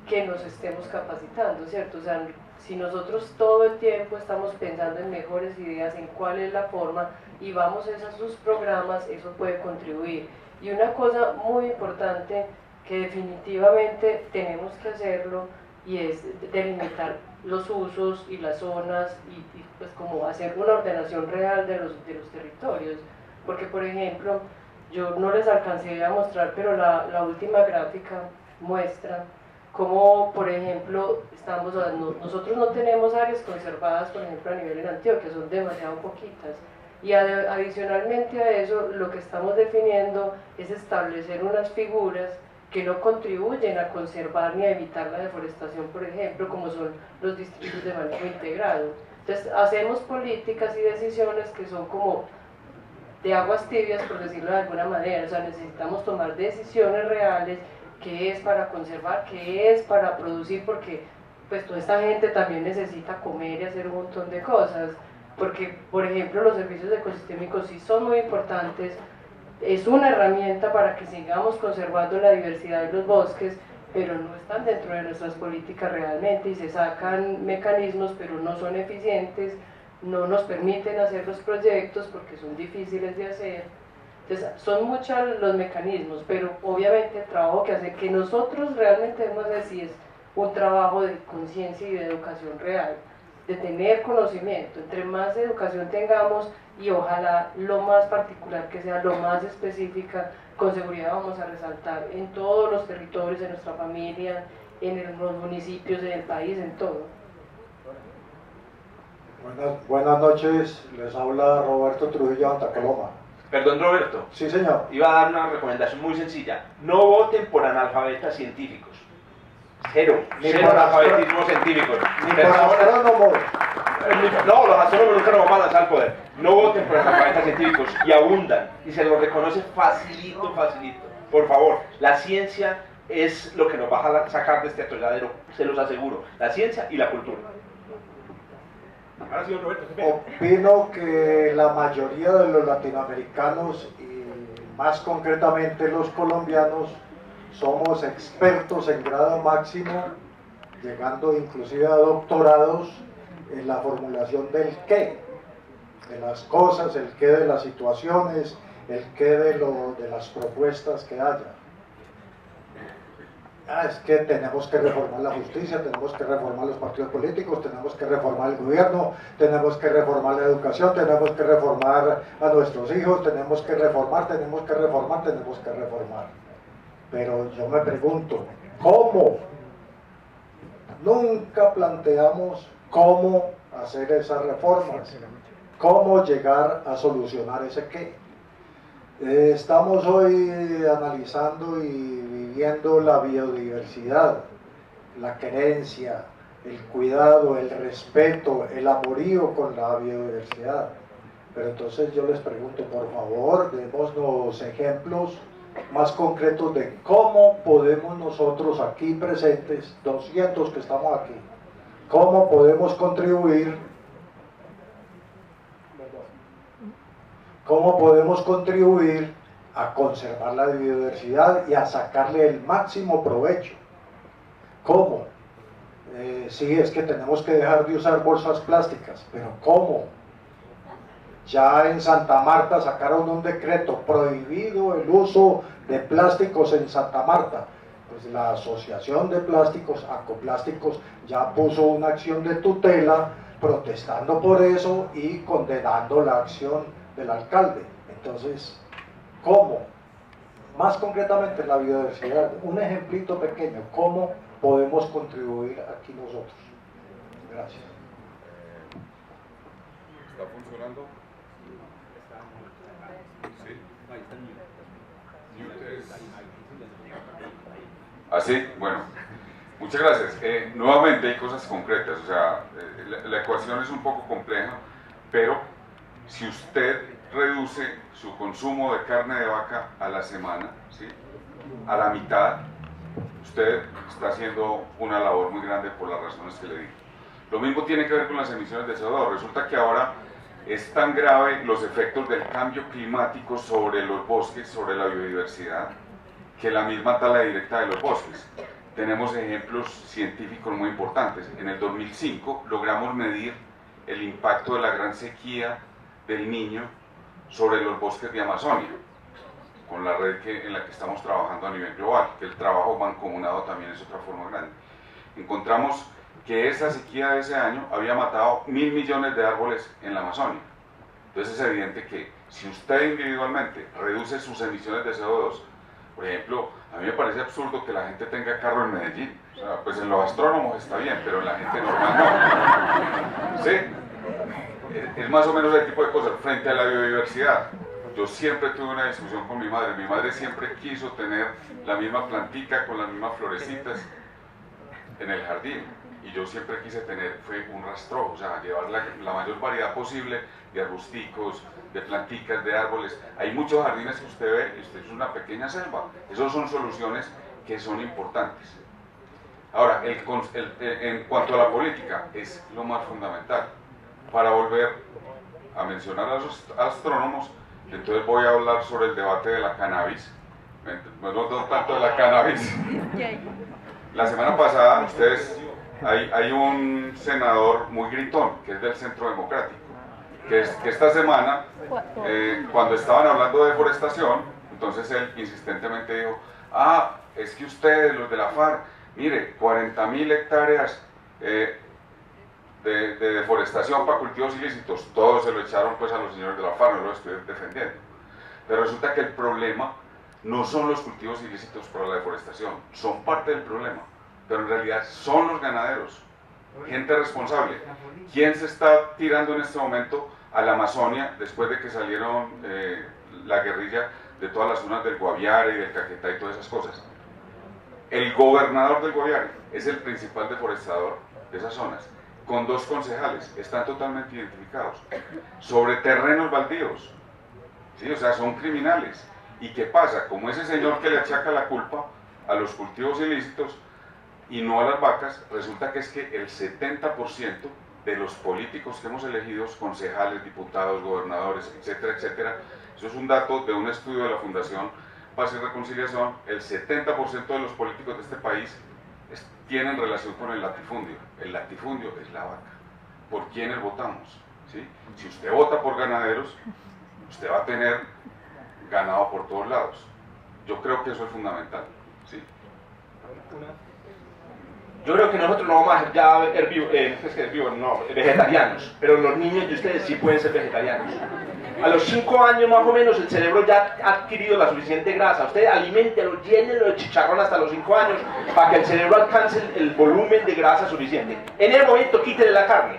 que nos estemos capacitando, ¿cierto? O sea, si nosotros todo el tiempo estamos pensando en mejores ideas, en cuál es la forma, y vamos a sus programas, eso puede contribuir. Y una cosa muy importante que definitivamente tenemos que hacerlo, y es delimitar los usos y las zonas, y pues como hacer una ordenación real de los territorios. Porque, por ejemplo, yo no les alcancé a mostrar, pero la última gráfica muestra como por ejemplo, nosotros no tenemos áreas conservadas, por ejemplo, a nivel en Antioquia, son demasiado poquitas. Y adicionalmente a eso, lo que estamos definiendo es establecer unas figuras que no contribuyen a conservar ni a evitar la deforestación, por ejemplo, como son los distritos de manejo integrado. Entonces, hacemos políticas y decisiones que son como de aguas tibias, por decirlo de alguna manera. O sea, necesitamos tomar decisiones reales, qué es para conservar, qué es para producir, porque pues toda esta gente también necesita comer y hacer un montón de cosas, porque por ejemplo los servicios ecosistémicos sí son muy importantes, es una herramienta para que sigamos conservando la diversidad de los bosques, pero no están dentro de nuestras políticas realmente y se sacan mecanismos pero no son eficientes, no nos permiten hacer los proyectos porque son difíciles de hacer. Entonces, son muchos los mecanismos, pero obviamente el trabajo que hace, que nosotros realmente debemos decir, es un trabajo de conciencia y de educación real, de tener conocimiento. Entre más educación tengamos y ojalá lo más particular que sea, lo más específica, con seguridad vamos a resaltar en todos los territorios de nuestra familia, en los municipios, en el país, en todo. Buenas noches, les habla Roberto Trujillo Antacoloma. Perdón, Roberto. Sí, señor. Iba a dar una recomendación muy sencilla. No voten por analfabetas científicos. Cero analfabetismo científico. Ni por astrónomos. No, los astrónomos nunca nos van a lanzar al poder. No voten por analfabetas científicos y abundan. Y se los reconoce facilito. Por favor, la ciencia es lo que nos va a sacar de este atolladero, se los aseguro. La ciencia y la cultura. Ahora sí, Roberto, opino que la mayoría de los latinoamericanos y más concretamente los colombianos somos expertos en grado máximo, llegando inclusive a doctorados en la formulación del qué, de las cosas, el qué de las situaciones, el qué de las propuestas que haya. Es que tenemos que reformar la justicia, tenemos que reformar los partidos políticos, tenemos que reformar el gobierno, tenemos que reformar la educación, tenemos que reformar a nuestros hijos, tenemos que reformar. Pero yo me pregunto, ¿cómo? Nunca planteamos cómo hacer esas reformas, cómo llegar a solucionar ese qué. Estamos hoy analizando y viviendo la biodiversidad, la querencia, el cuidado, el respeto, el amorío con la biodiversidad. Pero entonces yo les pregunto, por favor, démonos ejemplos más concretos de cómo podemos nosotros aquí presentes, 200 que estamos aquí, cómo podemos contribuir a conservar la biodiversidad y a sacarle el máximo provecho. ¿Cómo? Sí, es que tenemos que dejar de usar bolsas plásticas, pero ¿cómo? Ya en Santa Marta sacaron un decreto prohibido el uso de plásticos en Santa Marta. Pues la Asociación de Plásticos, Acoplásticos, ya puso una acción de tutela protestando por eso y condenando la acción del alcalde. Entonces, ¿cómo? Más concretamente la biodiversidad, un ejemplito pequeño, ¿cómo podemos contribuir aquí nosotros? Gracias. ¿Está funcionando? Sí. ¿Así? Bueno, muchas gracias. Nuevamente hay cosas concretas, o sea, la ecuación es un poco compleja, pero si usted reduce su consumo de carne de vaca a la semana, ¿sí?, a la mitad, usted está haciendo una labor muy grande por las razones que le digo. Lo mismo tiene que ver con las emisiones de CO2. Resulta que ahora es tan grave los efectos del cambio climático sobre los bosques, sobre la biodiversidad, que la misma tala directa de los bosques. Tenemos ejemplos científicos muy importantes. En el 2005 logramos medir el impacto de la gran sequía del Niño sobre los bosques de Amazonia, con la red en la que estamos trabajando a nivel global, que el trabajo mancomunado también es otra forma grande. Encontramos que esa sequía de ese año había matado 1.000 millones de árboles en la Amazonia. Entonces es evidente que si usted individualmente reduce sus emisiones de CO2, por ejemplo, a mí me parece absurdo que la gente tenga carro en Medellín. O sea, pues en los astrónomos está bien, pero en la gente normal no. ¿Sí? Es más o menos el tipo de cosas frente a la biodiversidad. Yo siempre tuve una discusión con mi madre siempre quiso tener la misma plantica con las mismas florecitas en el jardín, y yo siempre quise tener, fue un rastrojo, o sea, llevar la mayor variedad posible de arbusticos, de planticas, de árboles. Hay muchos jardines que usted ve y usted es una pequeña selva. Esas son soluciones que son importantes. Ahora, en cuanto a la política, es lo más fundamental. Para volver a mencionar a los astrónomos, entonces voy a hablar sobre el debate de la cannabis. No tanto de la cannabis. La semana pasada, hay un senador muy gritón, que es del Centro Democrático, que esta semana, cuando estaban hablando de deforestación, entonces él insistentemente dijo, es que ustedes, los de la FARC, mire, 40.000 hectáreas de deforestación para cultivos ilícitos, todos se lo echaron pues a los señores de la FARC, no lo estoy defendiendo. Pero resulta que el problema no son los cultivos ilícitos para la deforestación, son parte del problema, pero en realidad son los ganaderos, gente responsable. ¿Quién se está tirando en este momento a la Amazonia después de que salieron la guerrilla de todas las zonas del Guaviare y del Caquetá y todas esas cosas? El gobernador del Guaviare es el principal deforestador de esas zonas, con 2 concejales, están totalmente identificados, sobre terrenos baldíos, ¿sí? O sea, son criminales. ¿Y qué pasa? Como ese señor que le achaca la culpa a los cultivos ilícitos y no a las vacas, resulta que es que el 70% de los políticos que hemos elegido, concejales, diputados, gobernadores, etcétera, etcétera, eso es un dato de un estudio de la Fundación Paz y Reconciliación, el 70% de los políticos de este país tienen relación con el latifundio. El latifundio es la vaca. ¿Por quiénes votamos? ¿Sí? Si usted vota por ganaderos, usted va a tener ganado por todos lados. Yo creo que eso es fundamental. ¿Sí? Yo creo que nosotros no vamos a ser ya vegetarianos, pero los niños de ustedes sí pueden ser vegetarianos. A los 5 años más o menos el cerebro ya ha adquirido la suficiente grasa. Usted aliméntelo, llénelo de chicharrón hasta los 5 años para que el cerebro alcance el volumen de grasa suficiente. En el momento quítele la carne.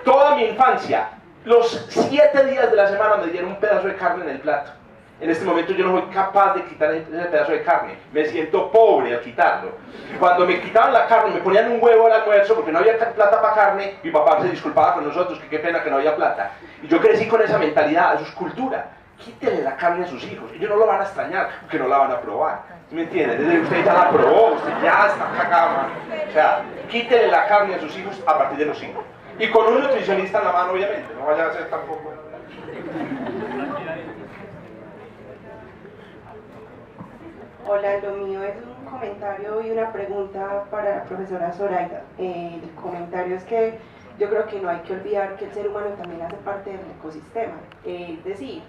Toda mi infancia, los 7 días de la semana me dieron un pedazo de carne en el plato. En este momento yo no soy capaz de quitar ese pedazo de carne. Me siento pobre al quitarlo. Cuando me quitaban la carne, me ponían un huevo al almuerzo porque no había plata para carne, mi papá se disculpaba con nosotros, que qué pena que no había plata. Y yo crecí con esa mentalidad, eso es cultura. Quítele la carne a sus hijos, ellos no lo van a extrañar porque no la van a probar. ¿Sí me entienden? Desde usted ya la probó, usted ya está cagado. O sea, quítele la carne a sus hijos a partir de los 5. Y con un nutricionista en la mano, obviamente, no vaya a ser tampoco. Hola, lo mío es un comentario y una pregunta para la profesora Zoraida. El comentario es que yo creo que no hay que olvidar que el ser humano también hace parte del ecosistema. Es decir,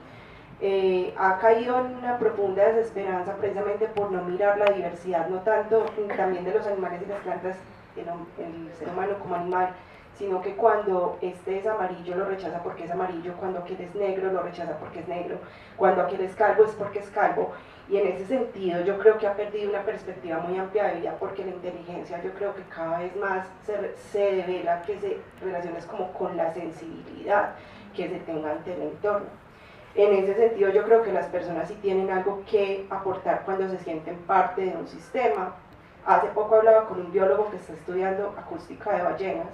ha caído en una profunda desesperanza precisamente por no mirar la diversidad, no tanto también de los animales y las plantas, el ser humano como animal, sino que cuando este es amarillo lo rechaza porque es amarillo, cuando aquel es negro lo rechaza porque es negro, cuando aquel es calvo es porque es calvo. Y en ese sentido yo creo que ha perdido una perspectiva muy amplia de vida, porque la inteligencia yo creo que cada vez más se devela que se relaciona como con la sensibilidad que se tenga ante el entorno. En ese sentido yo creo que las personas sí tienen algo que aportar cuando se sienten parte de un sistema. Hace poco hablaba con un biólogo que está estudiando acústica de ballenas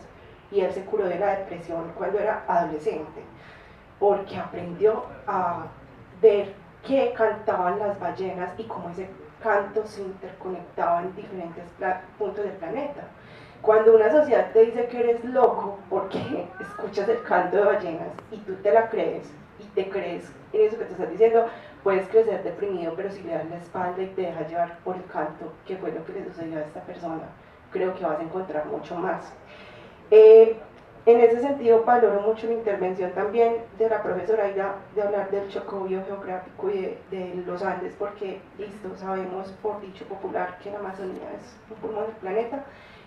y él se curó de la depresión cuando era adolescente, porque aprendió a ver que cantaban las ballenas y cómo ese canto se interconectaba en diferentes puntos del planeta. Cuando una sociedad te dice que eres loco porque escuchas el canto de ballenas y tú te la crees y te crees en eso que te estás diciendo, puedes crecer deprimido, pero si le das la espalda y te dejas llevar por el canto, que fue lo que le sucedió a esta persona, creo que vas a encontrar mucho más. En ese sentido valoro mucho la intervención también de la profesora Aida de hablar del Chocó biogeográfico y de los Andes, porque listo, sabemos por dicho popular que la Amazonía es un pulmón del planeta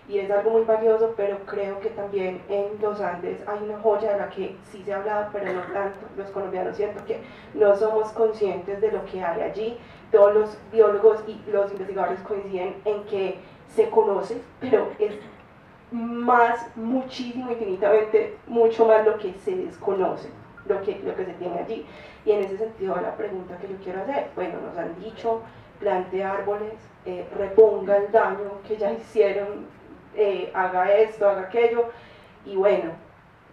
y es algo muy valioso, pero creo que también en los Andes hay una joya de la que sí se ha hablado, pero no tanto. Los colombianos siento que no somos conscientes de lo que hay allí. Todos los biólogos y los investigadores coinciden en que se conoce, pero es más, muchísimo, infinitamente, mucho más lo que se desconoce, lo que se tiene allí. Y en ese sentido va la pregunta que yo quiero hacer. Bueno, nos han dicho, plante árboles, reponga el daño que ya hicieron, haga esto, haga aquello, y bueno,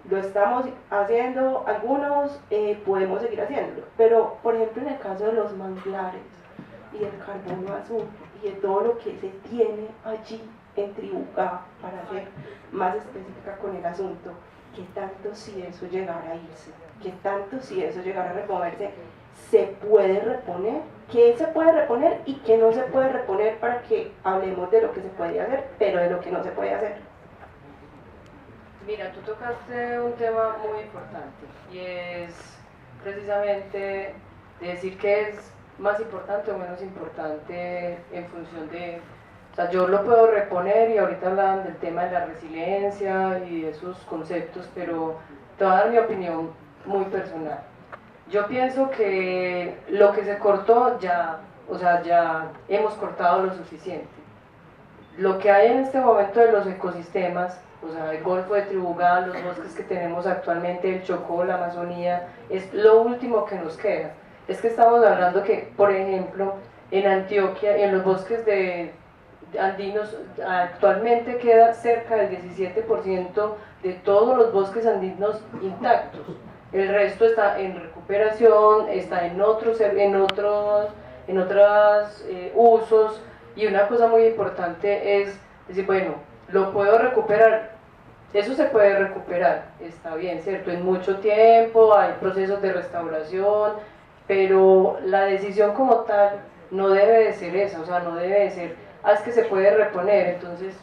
lo estamos haciendo, algunos podemos seguir haciéndolo, pero por ejemplo en el caso de los manglares y del carbono azul y de todo lo que se tiene allí en Tribugá, para ser más específica con el asunto, ¿qué tanto si eso llegara a irse? ¿Qué tanto si eso llegara a reponerse? ¿Se puede reponer? ¿Qué se puede reponer y qué no se puede reponer, para que hablemos de lo que se puede hacer, pero de lo que no se puede hacer? Mira, tú tocaste un tema muy importante y es precisamente decir que es más importante o menos importante en función de... O sea, yo lo puedo reponer y ahorita hablan del tema de la resiliencia y de esos conceptos, pero te voy a dar mi opinión muy personal. Yo pienso que lo que se cortó ya, o sea, ya hemos cortado lo suficiente. Lo que hay en este momento de los ecosistemas, o sea, el Golfo de Tribugá, los bosques que tenemos actualmente, el Chocó, la Amazonía, es lo último que nos queda. Es que estamos hablando que, por ejemplo, en Antioquia, en los bosques andinos, actualmente queda cerca del 17% de todos los bosques andinos intactos. El resto está en recuperación, está en otros usos, y una cosa muy importante es decir, bueno, lo puedo recuperar, eso se puede recuperar, está bien, ¿cierto? En mucho tiempo, hay procesos de restauración, pero la decisión como tal no debe de ser esa, o sea, no debe de ser, es que se puede reponer, entonces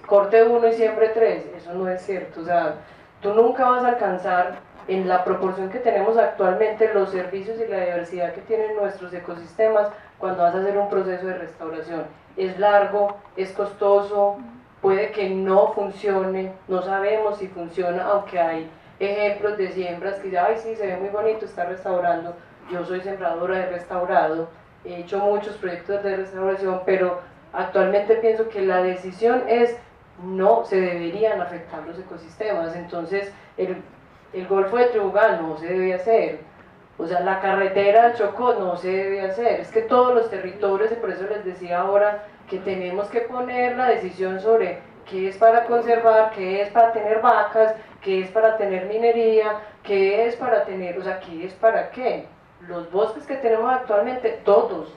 corte uno y siembre tres, eso no es cierto, o sea, tú nunca vas a alcanzar en la proporción que tenemos actualmente los servicios y la diversidad que tienen nuestros ecosistemas cuando vas a hacer un proceso de restauración. Es largo, es costoso, puede que no funcione, no sabemos si funciona, aunque hay ejemplos de siembras que ya, ay sí, se ve muy bonito, está restaurando. Yo soy sembradora de restaurado, he hecho muchos proyectos de restauración, pero actualmente pienso que la decisión es no se deberían afectar los ecosistemas. Entonces el Golfo de Tribugá no se debe hacer, o sea, la carretera del Chocó no se debe hacer, es que todos los territorios, y por eso les decía ahora que tenemos que poner la decisión sobre qué es para conservar, qué es para tener vacas, qué es para tener minería, qué es para tener, o sea, qué es para qué. Los bosques que tenemos actualmente, todos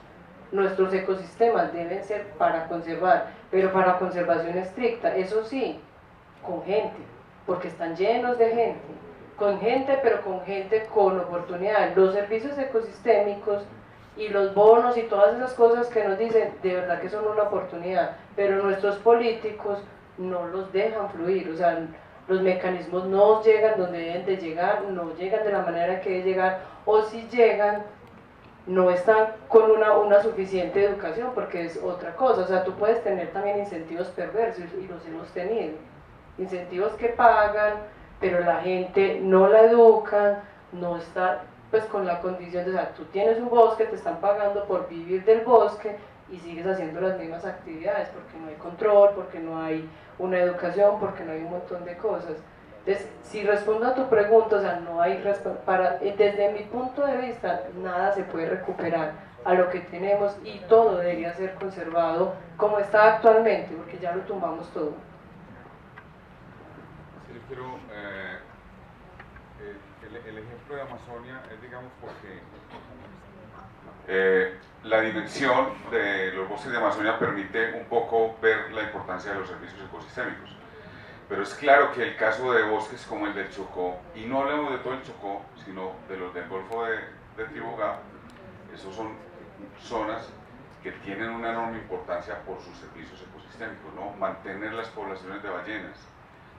nuestros ecosistemas deben ser para conservar, pero para conservación estricta, eso sí, con gente, porque están llenos de gente, con gente, pero con gente con oportunidades. Los servicios ecosistémicos y los bonos y todas esas cosas que nos dicen, de verdad que son una oportunidad, pero nuestros políticos no los dejan fluir, o sea, los mecanismos no llegan donde deben de llegar, no llegan de la manera que deben llegar, o si llegan, no están con una suficiente educación, porque es otra cosa. O sea, tú puedes tener también incentivos perversos, y los hemos tenido, incentivos que pagan, pero la gente no la educan, no está pues con la condición de, o sea, tú tienes un bosque, te están pagando por vivir del bosque y sigues haciendo las mismas actividades porque no hay control, porque no hay una educación, porque no hay un montón de cosas. Entonces, si respondo a tu pregunta, o sea, no hay desde mi punto de vista, nada se puede recuperar a lo que tenemos, y todo debería ser conservado como está actualmente, porque ya lo tumbamos todo. Sí, pero el ejemplo de Amazonia es, digamos, porque la dimensión de los bosques de Amazonia permite un poco ver la importancia de los servicios ecosistémicos. Pero es claro que el caso de bosques como el del Chocó, y no hablamos de todo el Chocó, sino de los del Golfo de Tribugá, esos son zonas que tienen una enorme importancia por sus servicios ecosistémicos, ¿no? Mantener las poblaciones de ballenas,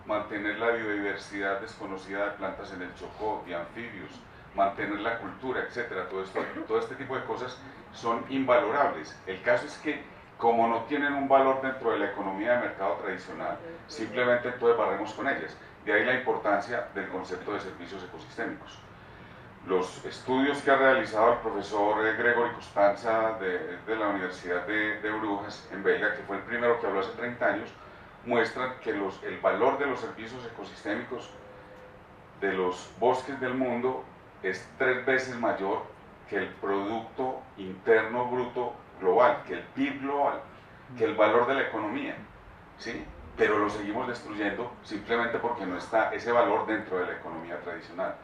mantener la biodiversidad desconocida de plantas en el Chocó, de anfibios, mantener la cultura, etcétera. Todo este tipo de cosas son invalorables. El caso es que, como no tienen un valor dentro de la economía de mercado tradicional, simplemente entonces barremos con ellas. De ahí la importancia del concepto de servicios ecosistémicos. los estudios que ha realizado el profesor Gregory Costanza de la Universidad de Brujas en Belga, que fue el primero que habló hace 30 años, muestran que el valor de los servicios ecosistémicos de los bosques del mundo es 3 veces mayor que el Producto Interno Bruto global, que el PIB global, que el valor de la economía, ¿sí? Pero lo seguimos destruyendo simplemente porque no está ese valor dentro de la economía tradicional.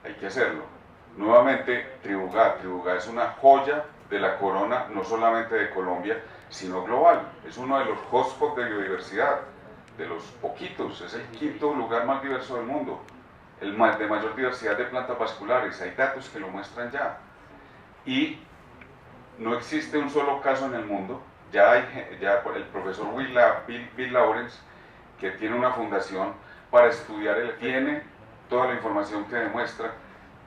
Hay que hacerlo. Nuevamente, Tribugá es una joya de la corona, no solamente de Colombia, sino global. Es uno de los hotspots de biodiversidad, de los poquitos, es el 5º lugar más diverso del mundo, el de mayor diversidad de plantas vasculares. Hay datos que lo muestran ya. Y no existe un solo caso en el mundo. Ya el profesor Bill Lawrence, que tiene una fundación para estudiar, tiene toda la información que demuestra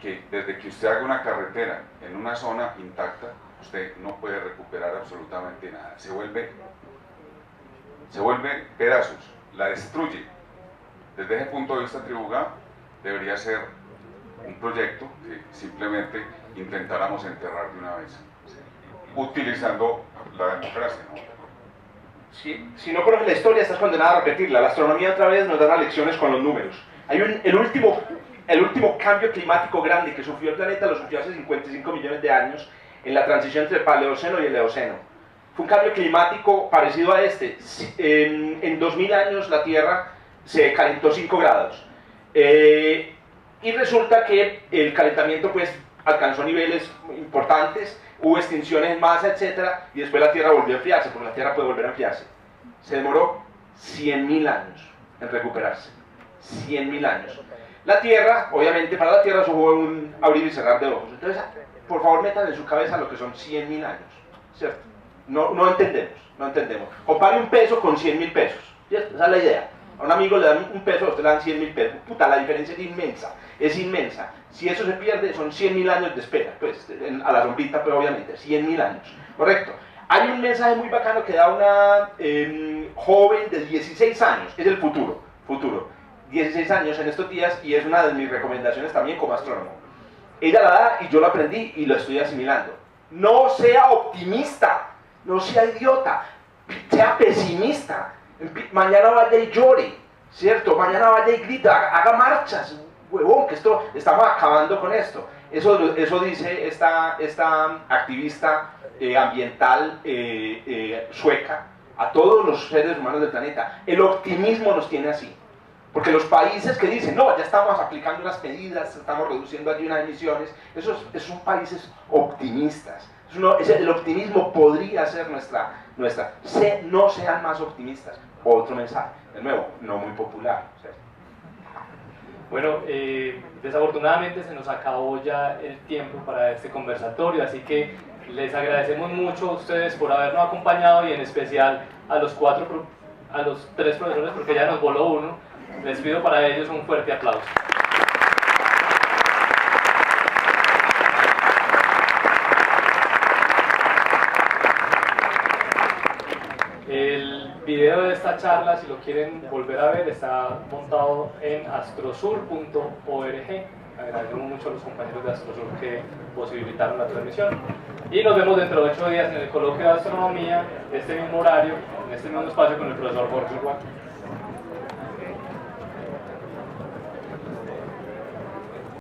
que desde que usted haga una carretera en una zona intacta, usted no puede recuperar absolutamente nada, se vuelve pedazos, la destruye. Desde ese punto de vista, Tribugá debería ser un proyecto que simplemente intentáramos enterrar de una vez, ¿sí? Utilizando la democracia, ¿no? Si no conoces la historia, estás condenado a repetirla. La astronomía otra vez nos da lecciones con los números. El último cambio climático grande que sufrió el planeta lo sufrió hace 55 millones de años en la transición entre el Paleoceno y el Eoceno. Fue un cambio climático parecido a este. En 2000 años la Tierra se calentó 5 grados. Y resulta que el calentamiento pues alcanzó niveles importantes, hubo extinciones en masa, etc. Y después la Tierra volvió a enfriarse, porque la Tierra puede volver a enfriarse. Se demoró 100.000 años en recuperarse. 100.000 años. La Tierra, obviamente para la Tierra eso fue un abrir y cerrar de ojos. Entonces, por favor metan en su cabeza lo que son 100.000 años, ¿cierto? No entendemos. Compare un peso con 100.000 pesos, ¿cierto? Esa es la idea. A un amigo le dan un peso, a usted le dan 100.000 pesos. Puta, la diferencia es inmensa. Si eso se pierde, son 100.000 años de espera, pues, a la sombrita, pero obviamente, 100.000 años, correcto. Hay un mensaje muy bacano que da una joven de 16 años, es el futuro, 16 años en estos días, y es una de mis recomendaciones también como astrónomo. Ella la da y yo lo aprendí y lo estoy asimilando. No sea optimista, no sea idiota, sea pesimista. Mañana vaya y llore, ¿cierto? Mañana vaya y grita, haga marchas, huevón, que estamos acabando con esto. Eso dice esta activista ambiental sueca a todos los seres humanos del planeta. El optimismo nos tiene así. Porque los países que dicen, no, ya estamos aplicando las medidas, estamos reduciendo allí unas emisiones, esos son países optimistas. El optimismo podría ser nuestra. No sean más optimistas. Otro mensaje, de nuevo, no muy popular. ¿Cierto? Bueno, desafortunadamente se nos acabó ya el tiempo para este conversatorio, así que les agradecemos mucho a ustedes por habernos acompañado y en especial a los 3 profesores, porque ya nos voló uno. Les pido para ellos un fuerte aplauso. El video de esta charla, si lo quieren volver a ver, está montado en astrosur.org. Agradecemos mucho a los compañeros de Astrosur que posibilitaron la transmisión. Y nos vemos dentro de 8 días en el coloquio de astronomía, este mismo horario, en este mismo espacio con el profesor Jorge Urbán.